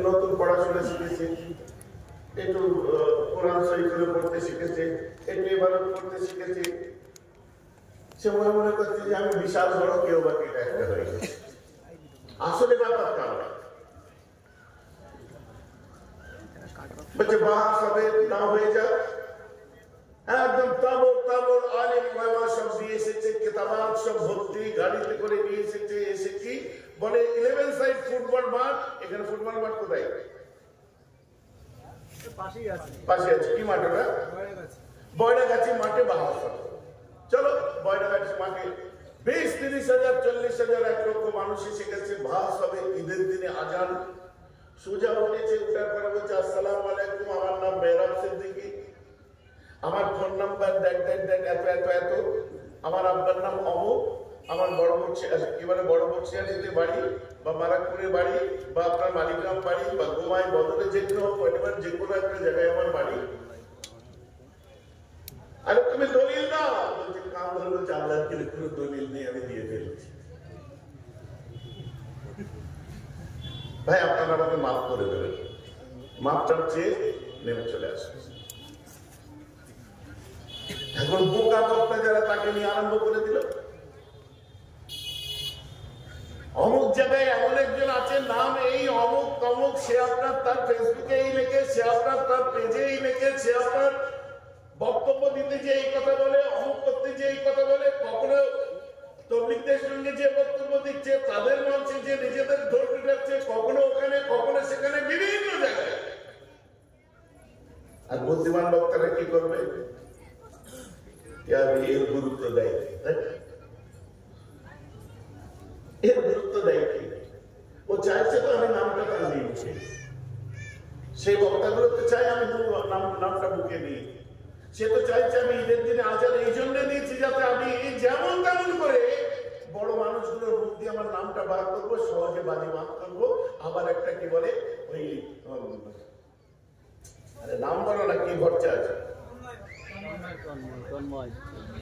নতুন পড়াশোনা শিখেছে, একটু কোরআন শরীফ পড়তে শিখেছে, একটু ইবাদত করতে শিখেছে, সে মনে মনে করছে যে আমি বিশাল বড় কেউ বাকি একটা হয়ে গেছে। আসলে ব্যাপারটা বলছে বাহাস হবে না হয়ে যাক, একদম তাবর তাবর আলিম ওলামা সব দিয়ে এসেছে, কিতাবাত সব ভর্তি গাড়িতে করে নিয়ে এসেছে। এসে কি বলে 11 সাইড ফুটবল মাঠ। এখানে ফুটবল মাঠ কোথায়? পাশে আছে। কি মাঠ ওটা? বয়রাগাছি মাঠে বাহাস হবে। চলো বয়রাগাছি মাঠে 20-30 হাজার 40 হাজার 1 লক্ষ মানুষ এসে গেছে। বাহাস হবে, ঈদের দিনে আজান। সোজা উঠেছে, উঠার পরে বলছে আসসালামু আলাইকুম, আমার নাম মেহরাব সিদ্দিকী, আমার ফোন নাম্বার দেখ এত এত এত, আমার আব্বার নাম অমুক, আমার বড় বড়শিয়ালিতে বাড়ি বা মারাকপুরে বাড়ি বা আপনার মালিগ্রাম বাড়ি বা গোমাই বদলে যে কোনো পরিবার যে কোনো একটা জায়গায় আমার বাড়ি। আরে তুমি দলিল দাও। বলছে কাম ধরে বলছে আল্লাহর কি কোনো দলিল নেই, আমি দিয়ে ফেলেছি। ভাই আপনারা আমাকে মাফ করে দেবেন, মাফটা চেয়ে নেমে চলে আসবে। এখন বোকা বক্তা যারা তাকে নিয়ে আরম্ভ করে দিল। অমুক জায়গায় এমন একজন আছে, নাম এই অমুক তমুক, সে আপনার তার ফেসবুকে এই লেখে, সে আপনার তার পেজে এই লেখে, সে আপনার বক্তব্য দিতে যে এই কথা বলে, অমুক করতে যে এই কথা বলে, কখনো তবলিগদের সঙ্গে যে বক্তব্য দিচ্ছে, তাদের মঞ্চে যে নিজেদের ঢোল পিটাচ্ছে, কখনো ওখানে কখনো সেখানে, বিভিন্ন জায়গায়। আর বুদ্ধিমান বক্তারা কি করবে? এর গুরুত্ব দেয়, এর গুরুত্ব দেয় কি? ও চাইছে তো আমি নামটা তার নিয়েছি, সেই বক্তাগুলো তো চাই আমি নামটা বুকে নিই। সে তো চাইছে আমি ঈদের দিনে আজান এই জন্য দিয়েছি যাতে আমি যেমন তেমন করে বড় মানুষগুলোর মুখ দিয়ে আমার নামটা বার করবো, সহজে বাজি মাফ করবো। আবার একটা কি বলে ওই নাম বলো না, কি ভরচা আছে,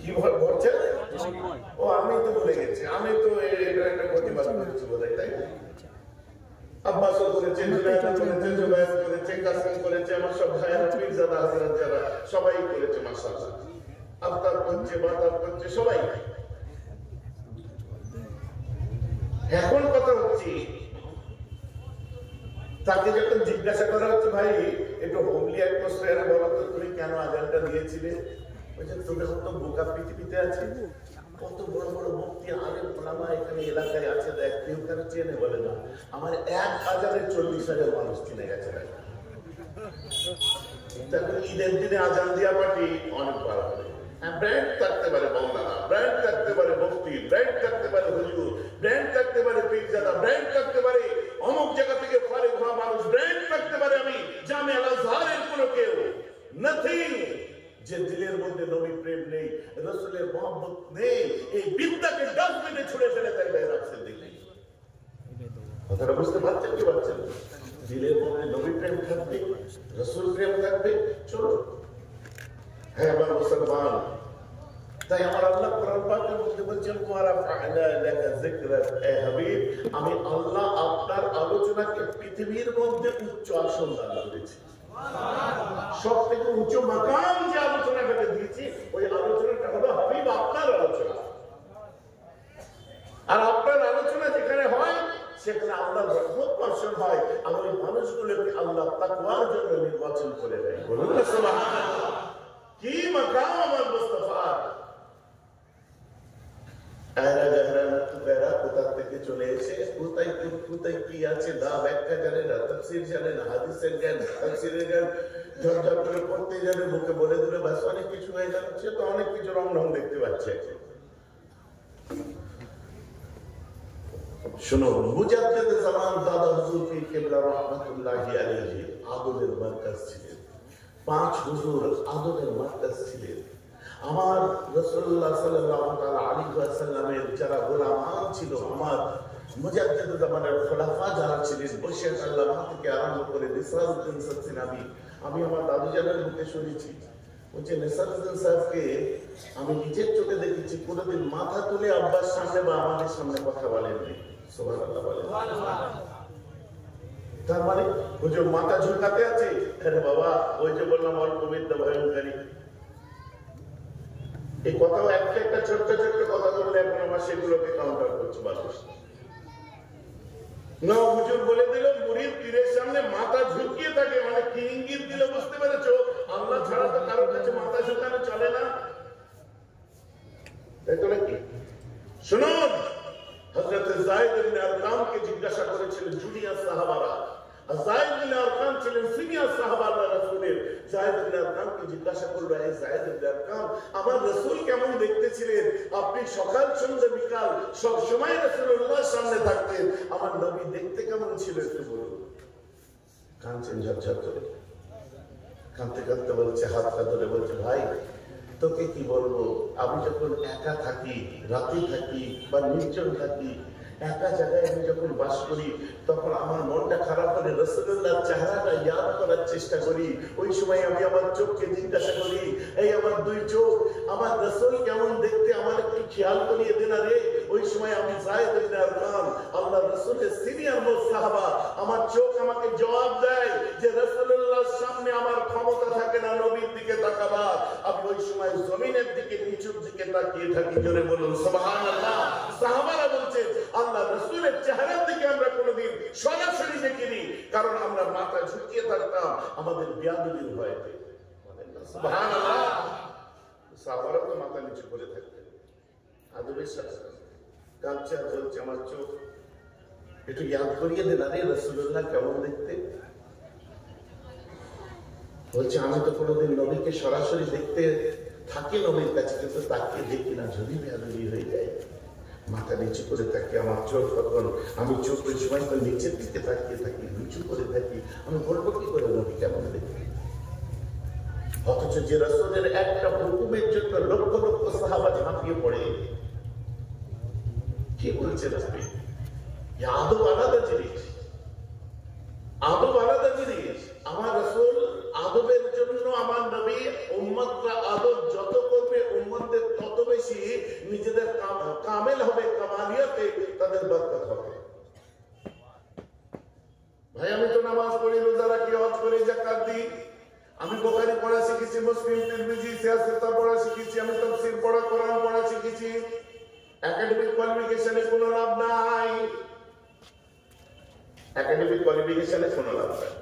কি ভরচা? ও আমি তো ভুলে গেছি, আমি তো এটা একটা প্রতিবাদ করেছি বোধ হয়, তাই না? আব্বাসও করেছে, জুনায়েদও করেছে, জুবায়ের করেছে, কাসিম করেছে, আমার সব ভাইয়েরা পীরজাদা হাজরাত যারা সবাই করেছে মাশাআল্লাহ। আফতার করছে, বাতার করছে, সবাই। এখন কথা হচ্ছে তাকে যখন জিজ্ঞাসা করা হচ্ছে ভাই একটু হোমলি অ্যাটমসফিয়ারে বলো তো তুমি কেন আজানটা দিয়েছিলে? বলছে তোদের মতো বোকা পৃথিবীতে আছে, কত বড় বড় মুফতি আলেম ওলামা এখানে এলাকায় আছে, দেখ কেউ কেন চেনে? বলে না, আমার 1 আজানে 40,000 মানুষ চিনে গেছে। ঈদের দিনে আজান দিয়া পার্টি অনেক বড় হবে। ব্র্যান্ড থাকতে পারে মৌলানা, ব্র্যান্ড থাকতে পারে মুফতি, ব্র্যান্ড থাকতে পারে হুজুর, ব্র্যান্ড থাকতে পারে পীরজাদা, ব্র্যান্ড থাকতে পারে অমুক জায়গা থেকে ফারিক হওয়া মানুষ, ব্র্যান্ড থাকতে পারে আমি জামিয়া আল আজহারের কোনো কেউ, নাথিং। যে দিলের মধ্যে নবী প্রেম নেই, রাসূলের মহব্বত নেই, এই বিদ্যাকে ডাস্টবিনে ছুঁড়ে ফেলে দেয় মেহরাব সিদ্দিকী। কথাটা বুঝতে পারছেন কি পারছেন? দিলের মধ্যে নবী প্রেম থাকবে, রাসূল প্রেম থাকবে, চলো। হ্যাঁ আমার মুসলমান, তাই আমার আল্লাহ কোরআন পাকের মধ্যে বলছেন ওয়ারাফা'না লাকা যিকরাক, এ হাবিব আমি আল্লাহ আপনার আলোচনাকে পৃথিবীর মধ্যে উচ্চ আসন দান করেছি। সব থেকে উচ্চ মাকাম যে আলোচনাটাকে দিয়েছি, ওই আলোচনাটা হলো হাবিব আপনার আলোচনা। আর আপনার আলোচনা যেখানে হয় সেখানে আল্লাহর রহমত বর্ষণ হয়, আর ওই মানুষগুলোকে আল্লাহ তাকওয়ার জন্য নির্বাচন করে দেয়। বলুন না সুবহানাল্লাহ, কি মাকাম আমার মুস্তাফা। কোথা থেকে চলে এসে কোথায় কি আছে না ব্যাখ্যা জানে না, তাফসীর জানে না, হাদিসের জ্ঞান, তাফসীরের জ্ঞান ঝরঝর করে পড়তে জানে, মুখে বলে দিলে ব্যাস অনেক কিছু হয়ে যাচ্ছে। তো অনেক কিছু রং ঢং দেখতে পাচ্ছে। শুনো, মুজাদ্দিদ জামান দাদা হুজুর পীর কেবলা রাহমাতুল্লাহি আলাইহি আদবের মার্কাজ ছিলেন। 5 হুজুর আদবের মার্কাজ ছিলেন। আমার রাসূলুল্লাহ সাল্লাল্লাহু তাআলা আলাইহি ওয়াসাল্লামের যারা গোলাম ছিল, আমার মুজাদ্দিদ জামানের খোলাফা যারা ছিলেন, বশির আল্লাহ থেকে আরম্ভ করে নিসারউদ্দিন সাবসিনাবি, আমি আমার দাদু জানের মুখে শুনেছি। বলছে নিসারউদ্দিন সাহেবকে আমি নিজের চোখে দেখেছি, কোনোদিন মাথা তুলে আব্বার সামনে বা আমাদের সামনে কথা বলেননি। সুবহানাল্লাহ বলেন। তার মানে হুজুর মাথা ঝুঁকাতে আছে, আরে বাবা ওই যে বললাম অল্প বিদ্যা ভয়ঙ্করী, এই কথাও একটা ছোট্ট ছোট্ট কথা বললে এখন আমার সেগুলোকে কাউন্টার করছে মানুষ না। হুজুর বলে দিল মুরিদ পীরের সামনে মাথা ঝুঁকিয়ে থাকে, মানে কি ইঙ্গিত দিল বুঝতে পেরেছো? আল্লাহ ছাড়া তো কারোর কাছে মাথা ঝুঁকানো চলে না, তাই তো নাকি? শুনুন, হযরত যায়েদ ইবনে আরকামকে জিজ্ঞাসা করেছিলেন জুনিয়র সাহাবারা, যায়েদ ইবনে আরকাম ছিলেন সিনিয়র সাহাবা আল্লাহ রাসূলের। যায়েদ ইবনে আরকামকে জিজ্ঞাসা করলো, এই যায়েদ ইবনে আরকাম, আমার রাসূল কেমন দেখতে ছিলেন? আপনি সকাল সন্ধ্যা বিকাল সব সময় রাসূলুল্লাহর সামনে থাকতেন, আমার নবী দেখতে কেমন ছিল একটু বলুন। কাঁদছেন ঝরঝর করে, কাঁদতে কাঁদতে বলছে, হাতটা ধরে বলছে, ভাই তোকে কি বলবো, আমি যখন একা থাকি, রাতে থাকি বা নির্জন থাকি, একা জায়গায় আমি যখন বাস করি, তখন আমার মনটা খারাপ হলে রাসূলুল্লাহর চেহারাটা ইয়াদ করার চেষ্টা করি। ওই সময় আমি আমার চোখকে জিজ্ঞাসা করি, এই আমার দুই চোখ, আমার রাসূল কেমন দেখতে, আমার একটু খেয়াল করিয়ে দে না রে। ওই সময় আমি যায়েদ ইবনে আরকাম, আল্লাহ রাসূলের সিনিয়র মোস্ট সাহাবা, আমার চোখ আমাকে জবাব দেয় যে রাসূলুল্লাহর সামনে আমার ক্ষমতা থাকে না নবীর দিকে তাকাবার, আমি ওই সময় জমিনের দিকে নিচুর দিকে তাকিয়ে থাকি। জোরে বলুন সুবহানাল্লাহ। সাহাবারা বলছেন আল্লাহ রাসূলের চেহারার দিকে আমরা কোনোদিন সরাসরি দেখিনি, কারণ আমরা মাথা ঝুঁকিয়ে থাকতাম আমাদের বেয়াদবির ভয়তে। সুবহানাল্লাহ। সাহাবারা তো মাথা নিচু করে থাকতেন আদবের সাথে। কাঁদছে আর বলছে, আমার চোখ একটু ইয়াদ করিয়ে দেন আরে রাসূলুল্লাহ কেমন দেখতে। বলছে আমি তো কোনোদিন নবীকে সরাসরি দেখতে থাকি নবীর কাছে, কিন্তু তাকে দেখি না, যদি বেয়াদবি হয়ে যায় মাথা নিচু করে থাকি, আমার চোখ তখন, আমি চোখ ওই সময় তো নিচের দিকে তাকিয়ে থাকি, নিচু করে থাকি, আমি বলবো কি করে নবী কেমন দেখতে? অথচ যে রাসূলের একটা হুকুমের জন্য লক্ষ লক্ষ সাহাবা ঝাঁপিয়ে পড়ে, কি বলছেন আপনি? আদব আলাদা জিনিস, আদব আলাদা জিনিস। আমার রাসূল আদবের জন্য, আমার নবী উম্মতরা আদব যত করবে উম্মতদের তত বেশি নিজেদের কামেল হবে, কামালিয়াতে তাদের বরকত হবে। ভাই আমি তো নামাজ পড়ি, রোজা রাখি, হজ করি, যাকাত দিই, আমি বুখারী পড়া শিখেছি, মুসলিম, তিরমিজি, সিয়াসত পড়া শিখেছি, আমি তাফসীর পড়া, কোরআন পড়া শিখেছি। একাডেমিক কোয়ালিফিকেশনে কোনো লাভ নাই, একাডেমিক কোয়ালিফিকেশনে কোনো লাভ নাই।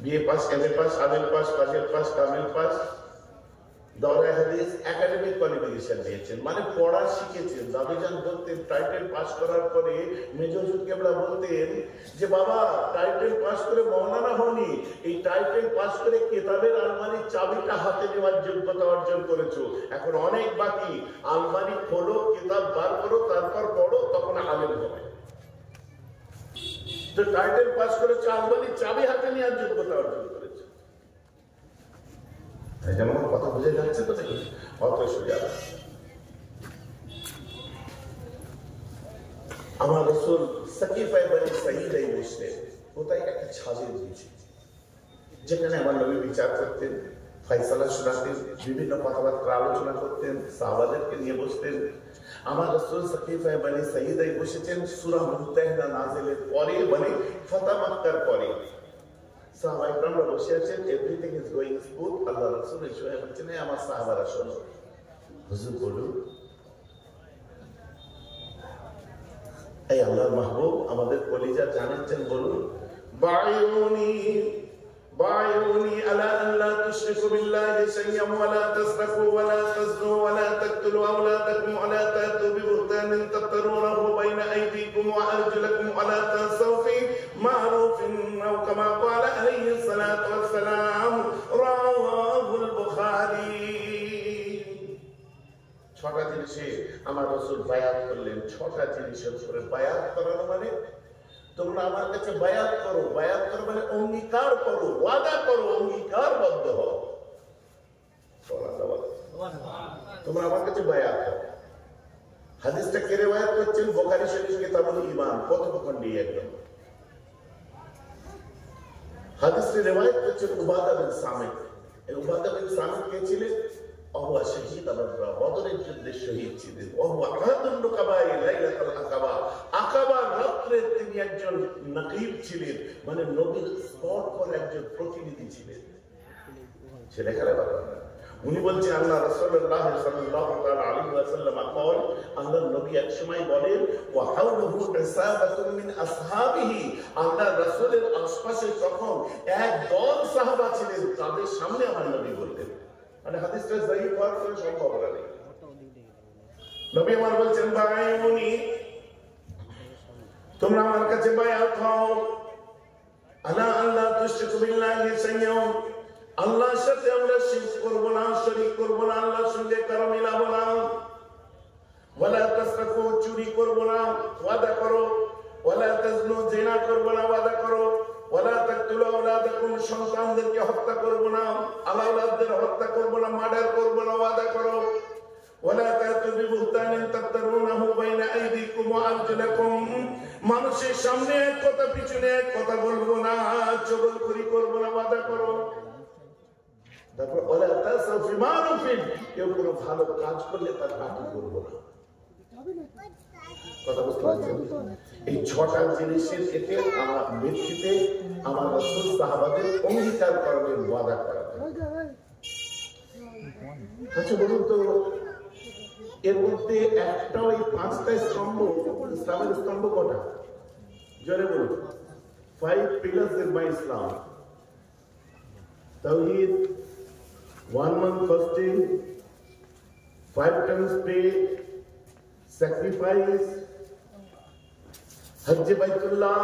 বিএ পাস, এমএ পাস, আমেল পাস, কাজের পাস, কামেল পাস, দওরায়ে হাদিস, একাডেমিক কোয়ালিফিকেশন দিয়েছেন, মানে পড়া শিখেছেন। দাবিজান বলতেন টাইটেল পাস করার পরে মেজর হুজুর কেবলা বলতেন যে বাবা টাইটেল পাস করে মাওলানা হওনি, এই টাইটেল পাস করে কিতাবের আলমারির চাবিটা হাতে নেওয়ার যোগ্যতা অর্জন করেছো, এখন অনেক বাকি, আলমারি খোলো, কিতাব বার করো, তারপর পড়ো, তখন আলেম হবে। তো টাইটেল পাস করেছো, আলমারির চাবি হাতে নেওয়ার যোগ্যতা অর্জন করেছো। যেমন কথা বুঝে যাচ্ছে তো নাকি? অত সোজা। আমার রাসূল সাকিফায়ে বনি সাঈদায় বসলেন, কোথায় একটা ছাদের নিচে, যেখানে আমার নবী বিচার করতেন, ফয়সালা শোনাতেন, বিভিন্ন কথাবার্তা আলোচনা করতেন, সাহাবাদেরকে নিয়ে বসতেন। আমার রাসূল সাকিফায়ে বনি সাঈদায় বসেছেন সূরা মুমতাহিনা নাযিলের পরে, মানে ফাতহ মাক্কার পরে। সাহাবা ইকরামরা বসে আছেন, এভরিথিং ইজ গোইং স্মুথ। আল্লাহ রাসূল এসে বলছেন, আমার সাহাবারা শোনো। হুজুর বলুন। এই আল্লাহর মাহবুব, আমাদের কলিজা জানেন, বলুন। বায়ুনি بايعوني على أن لا تشركوا بالله شيئا ولا تسرقوا ولا تزنوا ولا تقتلوا أولادكم ولا تأتوا ببهتان تفترونه بين أيديكم وأرجلكم ولا تنسوا في معروف أو كما قال عليه الصلاة والسلام رواه البخاري। ছটা জিনিসে আমার রাসূল বায়াত করলেন। ছটা জিনিসের উপরে বায়াত করানো মানে তোমরা আমার কাছে বায়াত করো। বায়াত করো মানে অঙ্গীকার করো, ওয়াদা করো, অঙ্গীকারবদ্ধ হও। তোমরা আমার কাছে বায়াত করো। হাদিসটা কে রিওয়ায়াত করছেন? বুখারী শরীফ কিতাবুল ঈমান প্রথম খণ্ডে একদম। হাদিসটি রিওয়ায়াত করছেন উবাদা বিন সামিত। এই উবাদা বিন সামিত কে ছিলেন? وهو شهيد بدر বদরের যুদ্ধে শহীদ ছিলেন وهو أحد النقباء ليلة العقبة আকাবা রাত্রে তিনি একজন নকিব ছিলেন মানে নবীর স্পট পর একজন প্রতিনিধি ছিলেন ছেলেখালে ব্যাপার না উনি বলছেন আল্লাহ রাসূলুল্লাহ সাল্লাল্লাহু তাআলা আলাইহি ওয়াসাল্লাম قال আল্লাহর নবী এক সময় বলেন ওয়া হাওলুহু ইসাবাতুন মিন আসহাবিহি আল্লাহ রাসূলের আশপাশে তখন এক দল সাহাবা ছিলেন তাদের সামনে আমার নবী বলতেন মানে হাদিসটা সহিহ হওয়ার কোনো সম্ভাবনা নেই নবী আমার বলছেন বায়াউনি তোমরা আমার কাছে বায়াত হও আলা আল্লাহ তুশরিকু বিল্লাহি শাইআন আল্লাহর সাথে আমরা শিরক করব না শরীক করব না আল্লাহর সঙ্গে কারো মিলাবো না ওয়ালা তাসরাকু চুরি করব না ওয়াদা করো ওয়ালা তাজনু জিনা করব না ওয়াদা করো ওয়ালা তাকতুলু আওলাদাকুম সন্তানদেরকে হত্যা করব না আওলাদদের হত্যা করব না মার্ডার করব না ওয়াদা করো ওয়ালা তাতু বিবুহতানিন তাফতারুনাহু বাইনা আইদিকুম ওয়া আরজুলাকুম মানুষের সামনে এক কথা পিছনে এক কথা বলবো না চগলখড়ি করব না ওয়াদা করো তারপর ওয়ালা তাসাউ ফি মারুফিন কেউ কোনো ভালো কাজ করলে তার বাকি করব না কথা বুঝতে পারছেন এই ছটা জিনিসের এতে আমার ভিত্তিতে আমার রাসূল সাহাবাদের অঙ্গীকার করার ওয়াদা করা আচ্ছা বলুন তো এর মধ্যে একটা ওই পাঁচটা স্তম্ভ ইসলামের স্তম্ভ কটা জোরে বলুন 5 pillars in my Islam Tawhid 1 month fasting 5 times pray sacrifice Hajj Baitullah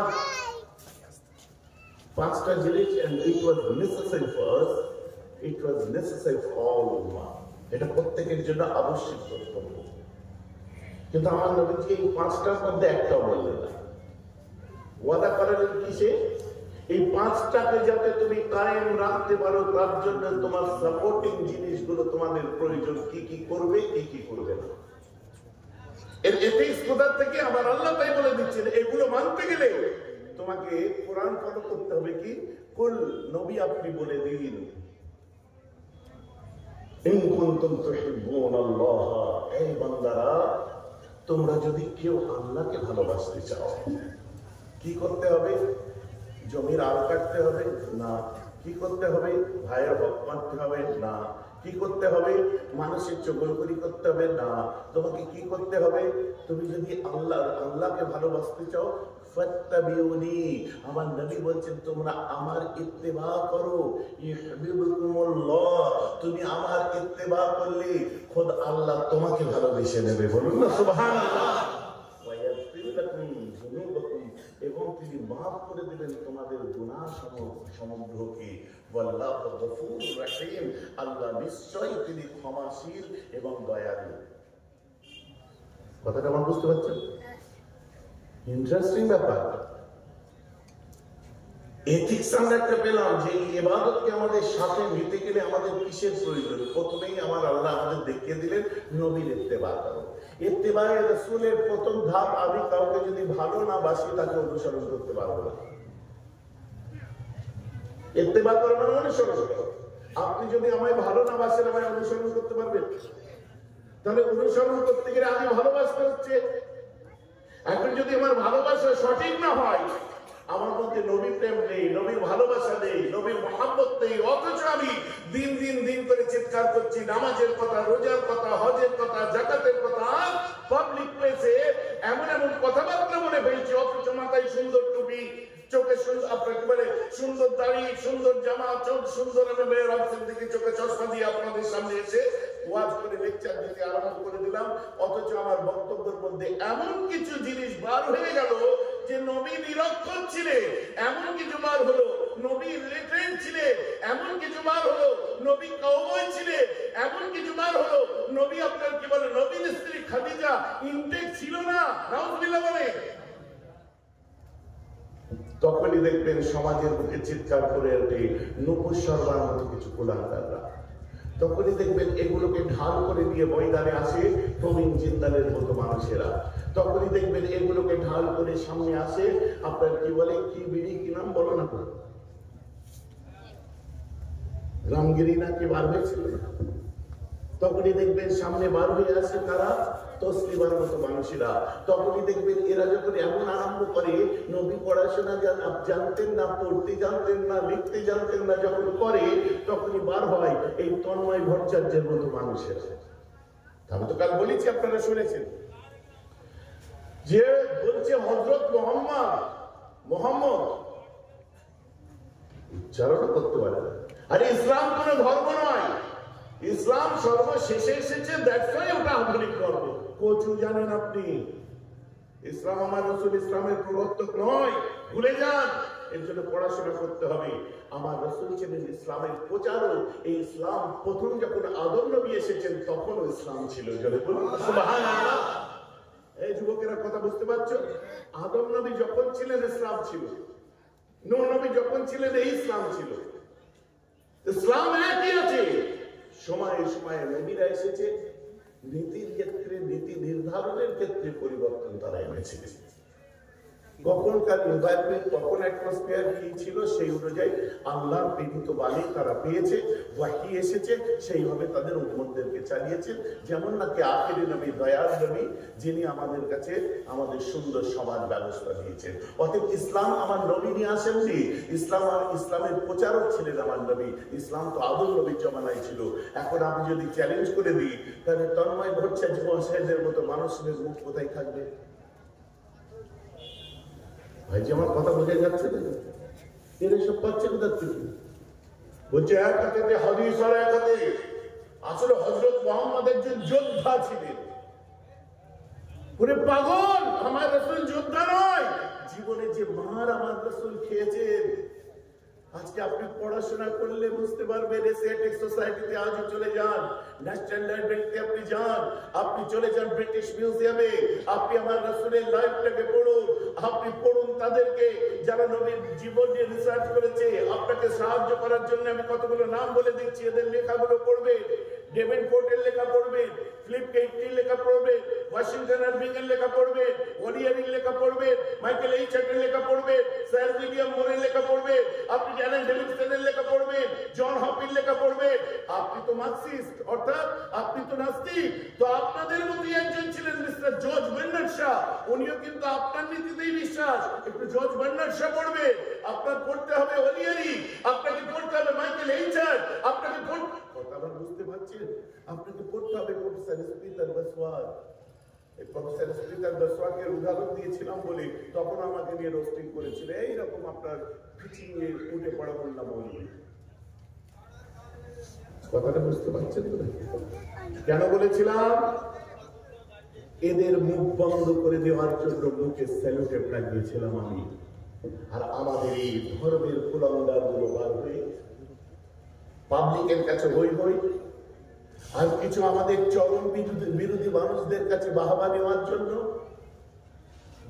পাঁচটা জিনিস and it was necessary for us it was necessary for all ummah এটা প্রত্যেকের জন্য আবশ্যক কর্তব্য কিন্তু আমার নবীজি এই পাঁচটার মধ্যে একটাও বললেন না ওয়াদা করালেন কিসে এই পাঁচটাকে যাতে তুমি কায়েম রাখতে পারো তার জন্য তোমার সাপোর্টিং জিনিসগুলো তোমাদের প্রয়োজন কি কি করবে কি কি করবে না এর এথিক্স কোথা থেকে আমার আল্লাহ তাই বলে দিচ্ছেন এগুলো মানতে গেলে তোমাকে কোরআন ফলো করতে হবে কি কুল নবী আপনি বলে দিন ইন কুনতুম তুহিব্বুনাল্লাহ এই বান্দারা তোমরা যদি কেউ আল্লাহকে ভালোবাসতে চাও কি করতে হবে জমির আল কাটতে হবে না কি করতে হবে ভাইয়ের হক মানতে হবে না কি করতে হবে মানুষের চগলখড়ি করতে হবে না তোমাকে কি করতে হবে তুমি যদি আল্লাহকে ভালোবাসতে চাও ফাত্তাবিউনি আমার নবী বলছেন তোমরা আমার ইত্তেবা করো ইউহিব্বুকুমুল্লাহ তুমি আমার ইত্তেবা করলে খোদ আল্লাহ তোমাকে ভালোবেসে নেবে বলুন না সুবহানাল্লাহ ওয়া ইয়াগফির লাকুম যুনুবাকুম এবং তিনি মাফ করে দিবেন তোমাদের গুনাহ সমগ্রকে ওয়াল্লাহু গফুরুর রহিম আল্লাহ নিশ্চয়ই তিনি ক্ষমাশীল এবং দয়ালু কথাটা আমার বুঝতে পারছেন ইন্টারেস্টিং ব্যাপার এথিক্স আমরা একটা পেলাম যে ইবাদতকে আমাদের সাথে নিতে গেলে আমাদের কিসের প্রয়োজন প্রথমেই আমার আল্লাহ আমাদের দেখিয়ে দিলেন নবীর ইত্তেবা করো ইত্তেবায়ে রাসূলের প্রথম ধাপ আমি কাউকে যদি ভালো না বাসি তাকে অনুসরণ করতে পারবো না ইত্তেবা করা মানে অনুসরণ করো আপনি যদি আমায় ভালো না বাসেন আমায় অনুসরণ করতে পারবেন তাহলে অনুসরণ করতে গেলে আমি ভালোবাসতে হচ্ছে এখন যদি আমার ভালোবাসা সঠিক না হয় আমার মধ্যে নবী প্রেম নেই নবীর ভালোবাসা নেই নবীর মহব্বত নেই অথচ আমি দিন দিন দিন করে চিৎকার করছি নামাজের কথা রোজার কথা হজের কথা যাকাতের কথা পাবলিক প্লেসে এমন এমন কথাবার্তা বলে ফেলছি অথচ মাথায় সুন্দর টুপি চোখে আপনাকে বলে সুন্দর দাড়ি সুন্দর জামা চোখ সুন্দর আমি মেয়ের অফিসের দিকে চোখে চশমা দিয়ে আপনাদের সামনে এসে ওয়াজ করে লেকচার দিতে আরম্ভ করে দিলাম অথচ আমার বক্তব্যের মধ্যে এমন কিছু জিনিস বার হয়ে গেল যে নবী নিরক্ষর ছিলেন এমন কিছু বার হলো নবী লিটারেট ছিলেন এমন কিছু বার হলো নবী কাউবয় ছিলেন এমন কিছু বার হলো নবী আপনার কি বলে নবীর স্ত্রী খাদিজা ইনটেক ছিল না নাউজুবিল্লাহ বলে তখনই দেখবেন সমাজের বুকে চিৎকার করে ওঠে নূপুর শর্মার মতো কিছু কুলাঙ্গাররা তখনই দেখবেন এগুলোকে ঢাল করে দিয়ে ময়দানে আসে প্রবীণ জিন্দালের মতো মানুষেরা তখনই দেখবেন এগুলোকে ঢাল করে সামনে আসে আপনার কি বলে কি বিড়ি কি নাম বলো না রামগিরি না কি বার হয়েছিল তখনই দেখবেন সামনে বার হয়ে আসে কারা? তসলিমার মতো মানুষেরা। তখনই দেখবেন এরা যখন এমন আরম্ভ করে, নবী পড়াশোনা জানতেন না, পড়তে জানতেন না, লিখতে জানতেন না, যখন করে তখনই বার হয় এই তন্ময় ভট্টাচার্যের মতো মানুষেরা। আমি তো কাল বলেছি, আপনারা শুনেছেন, যে বলছে হযরত মোহাম্মদ উচ্চারণ করতে পারে না। আরে ইসলাম কোন ধর্ম নয়, ইসলাম সর্বশেষে এসেছে, দ্যাটস ওয়াই ওটা আধুনিক ধর্ম। কচু জানেন আপনি? ইসলাম আমার রাসূল ইসলামের প্রবর্তক নয়, ভুলে যান। এর জন্য পড়াশোনা করতে হবে। আমার রাসূল ছিলেন ইসলামের প্রচারক। এই ইসলাম প্রথম যখন আদম নবী এসেছেন তখনও ইসলাম ছিল। জোরে বলুন সুবহানাল্লাহ। এই যুবকেরা কথা বুঝতে পারছো? আদম নবী যখন ছিলেন ইসলাম ছিল, নূহ নবী যখন ছিলেন এই ইসলাম ছিল। ইসলাম একই আছে। সময়ে সময়ে নবীরা এসেছে, নীতির ক্ষেত্রে, নীতি নির্ধারণের ক্ষেত্রে পরিবর্তন তারা এনেছে। কখনকার এনভায়রনমেন্ট, কখন অ্যাটমসফিয়ার কি ছিল, সেই অনুযায়ী আল্লাহর প্রেরিত বাণী তারা পেয়েছে, ওয়াহী এসেছে, সেইভাবে তাদের উম্মতদেরকে চালিয়েছেন। যেমন নাকি আখিরি নবী, দয়ার নবী, যিনি আমাদের কাছে আমাদের সুন্দর সমাজ ব্যবস্থা দিয়েছেন। অতএব ইসলাম আমার নবী নিয়ে আসেননি, ইসলামের প্রচারক ছিলেন আমার নবী। ইসলাম তো আদম নবীর জমানায় ছিল। এখন আমি যদি চ্যালেঞ্জ করে দিই, তাহলে তন্ময় ভট্টাচার্য মহাশয়ের মতো মানুষের মুখ কোথায় থাকবে? ভাই যে আমার কথা বোঝা যাচ্ছে না? এর সব পাচ্ছে কোথার থেকে? বলছে এক হাতে হাদিস আর এক হাতে। আসলে হযরত মুহাম্মদ একজন যোদ্ধা ছিলেন। পুরো পাগল, আমার রাসূল যোদ্ধা নয়। জীবনে যে মার আমার রাসূল খেয়েছেন, আজকে আপনি পড়াশোনা করলে বুঝতে পারবেন। এশিয়াটিক সোসাইটিতে আজও চলে যান, ন্যাশনাল লাইব্রেরিতে আপনি যান, আপনি চলে যান ব্রিটিশ মিউজিয়ামে, আপনি আমার রাসূলের লাইফটাকে পড়ুন। আপনি পড়ুন তাদেরকে যারা নবীর জীবন নিয়ে রিসার্চ করেছে। আপনাকে সাহায্য করার জন্য আমি কতগুলো নাম বলে দিচ্ছি, এদের লেখাগুলো পড়বেন। ডেভেনপোর্টের লেখা পড়বেন, ফিলিপ কেইটির লেখা পড়বেন, ওয়াশিংটন আরবিংয়ের লেখা পড়বেন, ওলিয়ারের লেখা পড়বেন, মাইকেল এইচআরের লেখা পড়বেন, স্যার উইলিয়াম মোরের লেখা পড়বেন, আপনি অ্যালান ডেভিডসনের লেখা পড়বেন, জন হপির লেখা পড়বেন। আপনি তো মার্কসিস্ট, অর্থাৎ আপনি তো নাস্তিক। তো আপনাদের মধ্যে একজন ছিলেন মিস্টার জর্জ বার্নার্ড শা, উনিও কিন্তু আপনার নীতিতেই বিশ্বাস। একটু জর্জ বার্নার্ড শা পড়বেন। আপনার পড়তে হবে ওলিয়ারি, আপনাকে পড়তে হবে মাইকেল এইচআর, আপনাকে কথা বুঝতে পারছেন? আপনাকে পড়তে হবে প্রফেসর স্পিটার বসওয়ার। এই প্রফেসর স্পিটার বসওয়ারকে উদাহরণ দিয়েছিলাম বলে তখন আমাকে নিয়ে রোস্টিং করেছিল। এইরকম আপনার পিচিং এ উঠে পড়া বললাম বলি। কথাটা বুঝতে পারছেন তো? কেন বলেছিলাম? এদের মুখ বন্ধ করে দেওয়ার জন্য মুখে স্যালুটেপ লাগিয়েছিলাম আমি। আর আমাদের এই ধর্মের কুলাঙ্গার গুলো বার হয়ে পাবলিকের কাছে হই হই, আর কিছু আমাদের চরম বিরোধী মানুষদের কাছে বাহবা নেওয়ার জন্য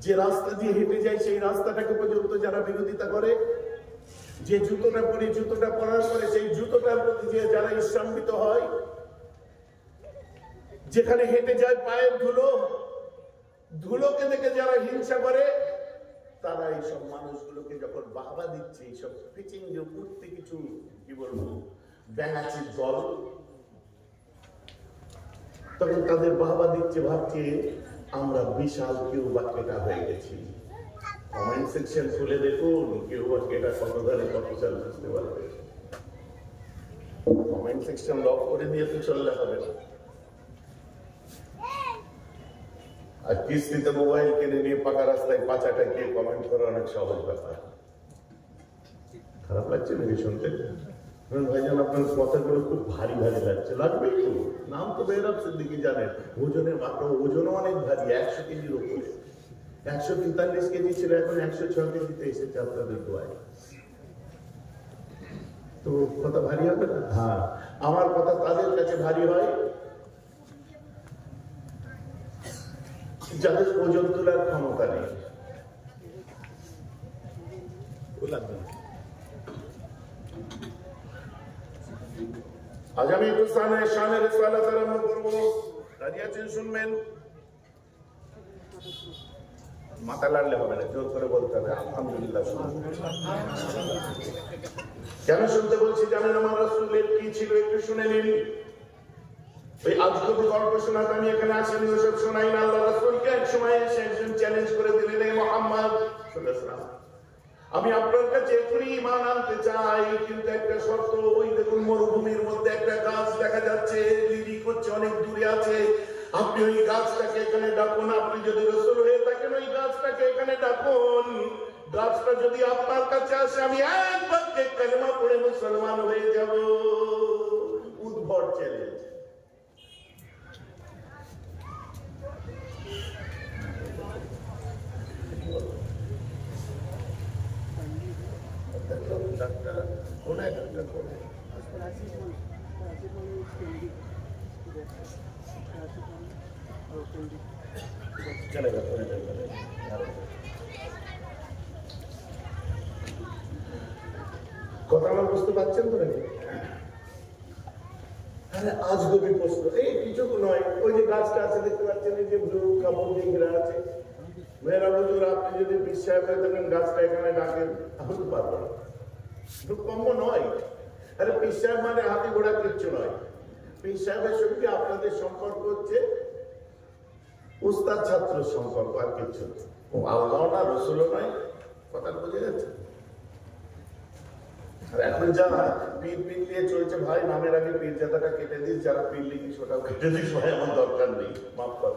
যে রাস্তা দিয়ে হেঁটে যায়, সেই রাস্তাটাকে পর্যন্ত যারা বিরোধিতা করে, যে জুতোটা পরে, জুতোটা পরার পরে সেই জুতোটার প্রতি যে যারা ঈর্ষান্বিত হয়, যেখানে হেঁটে যায় পায়ের ধুলোকে দেখে যারা হিংসা করে, তারা এইসব মানুষগুলোকে যখন বাহবা দিচ্ছে, এইসব পিচিং যে উঠতে কিছু কি বলবো ব্যাঙাচির দল, তখন তাদের বাহবা দিচ্ছে, ভাবছে আমরা বিশাল কেউ বা কেটা হয়ে গেছি। কমেন্ট সেকশন খুলে দেখুন, কেউ বা কেটা কত ধারে কত চাল বুঝতে পারবে। কমেন্ট সেকশন লক করে দিয়ে তো চললে হবে না। আর কিস্তিতে মোবাইল কিনে নিয়ে পাকা রাস্তায় পাচাটা গিয়ে কমেন্ট করা অনেক সহজ ব্যাপার। খারাপ লাগছে নাকি শুনতে? ভাইজান আপনার কথাগুলো খুব ভারী ভারী লাগছে। লাগবে একটু, নাম তো বেহরাব সিদ্দিকী জানেন, ওজনের মাত্রা, ওজনও অনেক ভারী, 100 কেজির উপরে। 143 কেজি ছিল, এখন 106 কেজিতে এসেছে আপনাদের দোয়ায়। তো কথা ভারী হবে না? হ্যাঁ, আমার কথা তাদের কাছে ভারী হয় যাদের ওজন তোলার ক্ষমতা নেই। আজ আমি একটু শানের রিসালাত আরম্ভ করব। রাজি আছেন? শুনবেন? মাথা লাড়লে হবে না, জোর করে বলতে হবে আলহামদুলিল্লাহ। কেন শুনতে বলছি জানেন? আমার রাসূলের কি ছিল একটু শুনে নিন। ওই আজগবি গল্প শোনাতে আমি এখানে আসেনি, ওসব শোনাই না। আল্লাহ রাসূলকে এক সময় এসে একজন চ্যালেঞ্জ করে দিলেন, এই মুহাম্মদ সাল্লাল্লাহু আলাইহি ওয়াসাল্লাম, আমি আপনার কাছে এখনই ঈমান আনতে চাই, কিন্তু একটা শর্ত। ওই দেখুন মরুভূমির মধ্যে একটা গাছ দেখা যাচ্ছে, লিলি করছে, অনেক দূরে আছে। আপনি ওই গাছটাকে এখানে ডাকুন। আপনি যদি রাসূল হয়ে থাকেন ওই গাছটাকে এখানে ডাকুন। গাছটা যদি আপনার কাছে আসে আমি এক বাক্যে কালেমা পড়ে মুসলমান হয়ে যাব। উদ্ভট চ্যালেঞ্জ। ডাক্তার কোনায় ডাক্তার করে চলেগা করে যাবে। কথা আমার বুঝতে পারছেন তো নাকি? আজগবি প্রশ্ন, এই কিছু নয়। ওই যে গাছটা আছে দেখতে পাচ্ছেন, এই যে ব্লু কাপড় দিয়ে ঘেরা আছে। মেয়েরা হুজুর আপনি যদি বিশ্বাস করে থাকেন গাছটা এখানে ডাকেন, আমি তো পারবো না, কম্য নয়। আরে পীর সাহেব মানে হাতি ঘোড়া কিচ্ছু নয়। পীর সাহেবের সঙ্গে আপনাদের সম্পর্ক হচ্ছে উস্তাদ ছাত্র সম্পর্ক, আর কিচ্ছু নয়। ও আল্লাহ না রসুলও নয়, কথা বুঝে যাচ্ছে? আর এখন যারা পীর দিয়ে চলছে, ভাই নামের আগে পীর জাদাটা কেটে দিস, যারা পীর লিখিস ওটাও কেটে দিস, ভাই আমার দরকার নেই, মাফ কর।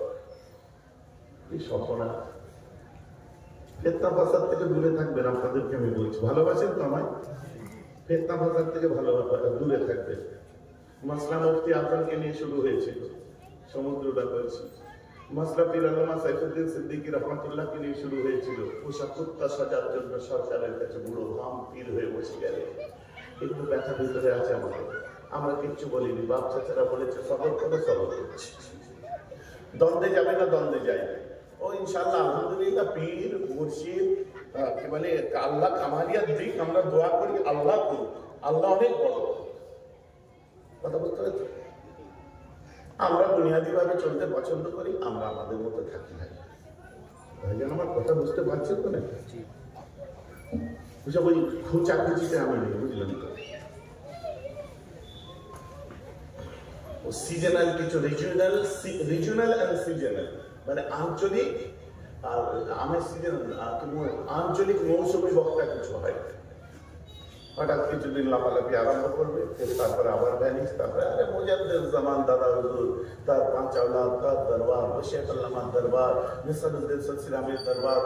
কি স্বপ্না ফেতনা ফাসাদ থেকে দূরে থাকবেন, আপনাদেরকে আমি বলছি। ভালোবাসেন তো আমায়? ফেতনা ফাসাদ থেকে দূরে থাকবেন। মাসলা মুফতি আজমকে নিয়ে শুরু হয়েছিল, সমুদ্রটা হয়েছে। মাসলা পীর আল্লামা সাইফুদ্দিন সিদ্দিকী রহমাতুল্লাহকে নিয়ে শুরু হয়েছিল। পোশাক কুত্তা সাজার জন্য সরকারের কাছে বুড়ো ধাম পীর হয়ে বসে গেলে। একটু ব্যথা ভিতরে আছে আমাদের, আমরা কিচ্ছু বলিনি। বাপ চাচারা বলেছে সবর করে, সবর করছি। দ্বন্দ্বে যাবে না, দ্বন্দ্বে যাই। ও ইনশাআল্লাহ আলহামদুলিল্লাহ পীর মুর্শিদ কি বলে আল্লাহ কামালিয়াত দিক, আমরা দোয়া করি আল্লাহ করুক। আল্লাহ অনেক বড়, কথা বুঝতে পারছি? আমরা বুনিয়াদী ভাবে চলতে পছন্দ করি, আমরা আমাদের মতো থাকি না। ভাইজান আমার কথা বুঝতে পারছেন তো নাকি? ওই খোঁচাখুচিতে আমি নেই, বুঝলেন তো? সিজনাল কিছু, রিজিওনাল এন্ড সিজনাল, মানে আঞ্চলিক আর আমের সিজন, আঞ্চলিক মৌসুমী বক্তা কিছু হয়। হঠাৎ কিছুদিন লাফালাফি আরম্ভ করবে, তারপরে আবার ভ্যানিস, তারপরে আরে মুজাদ্দেদ জামান দাদা হুজুর, তার 5 আওলাদ, তার দরবার, বশির আল্লামার দরবার, নিসারুদ্দিন সলসিলামের দরবার,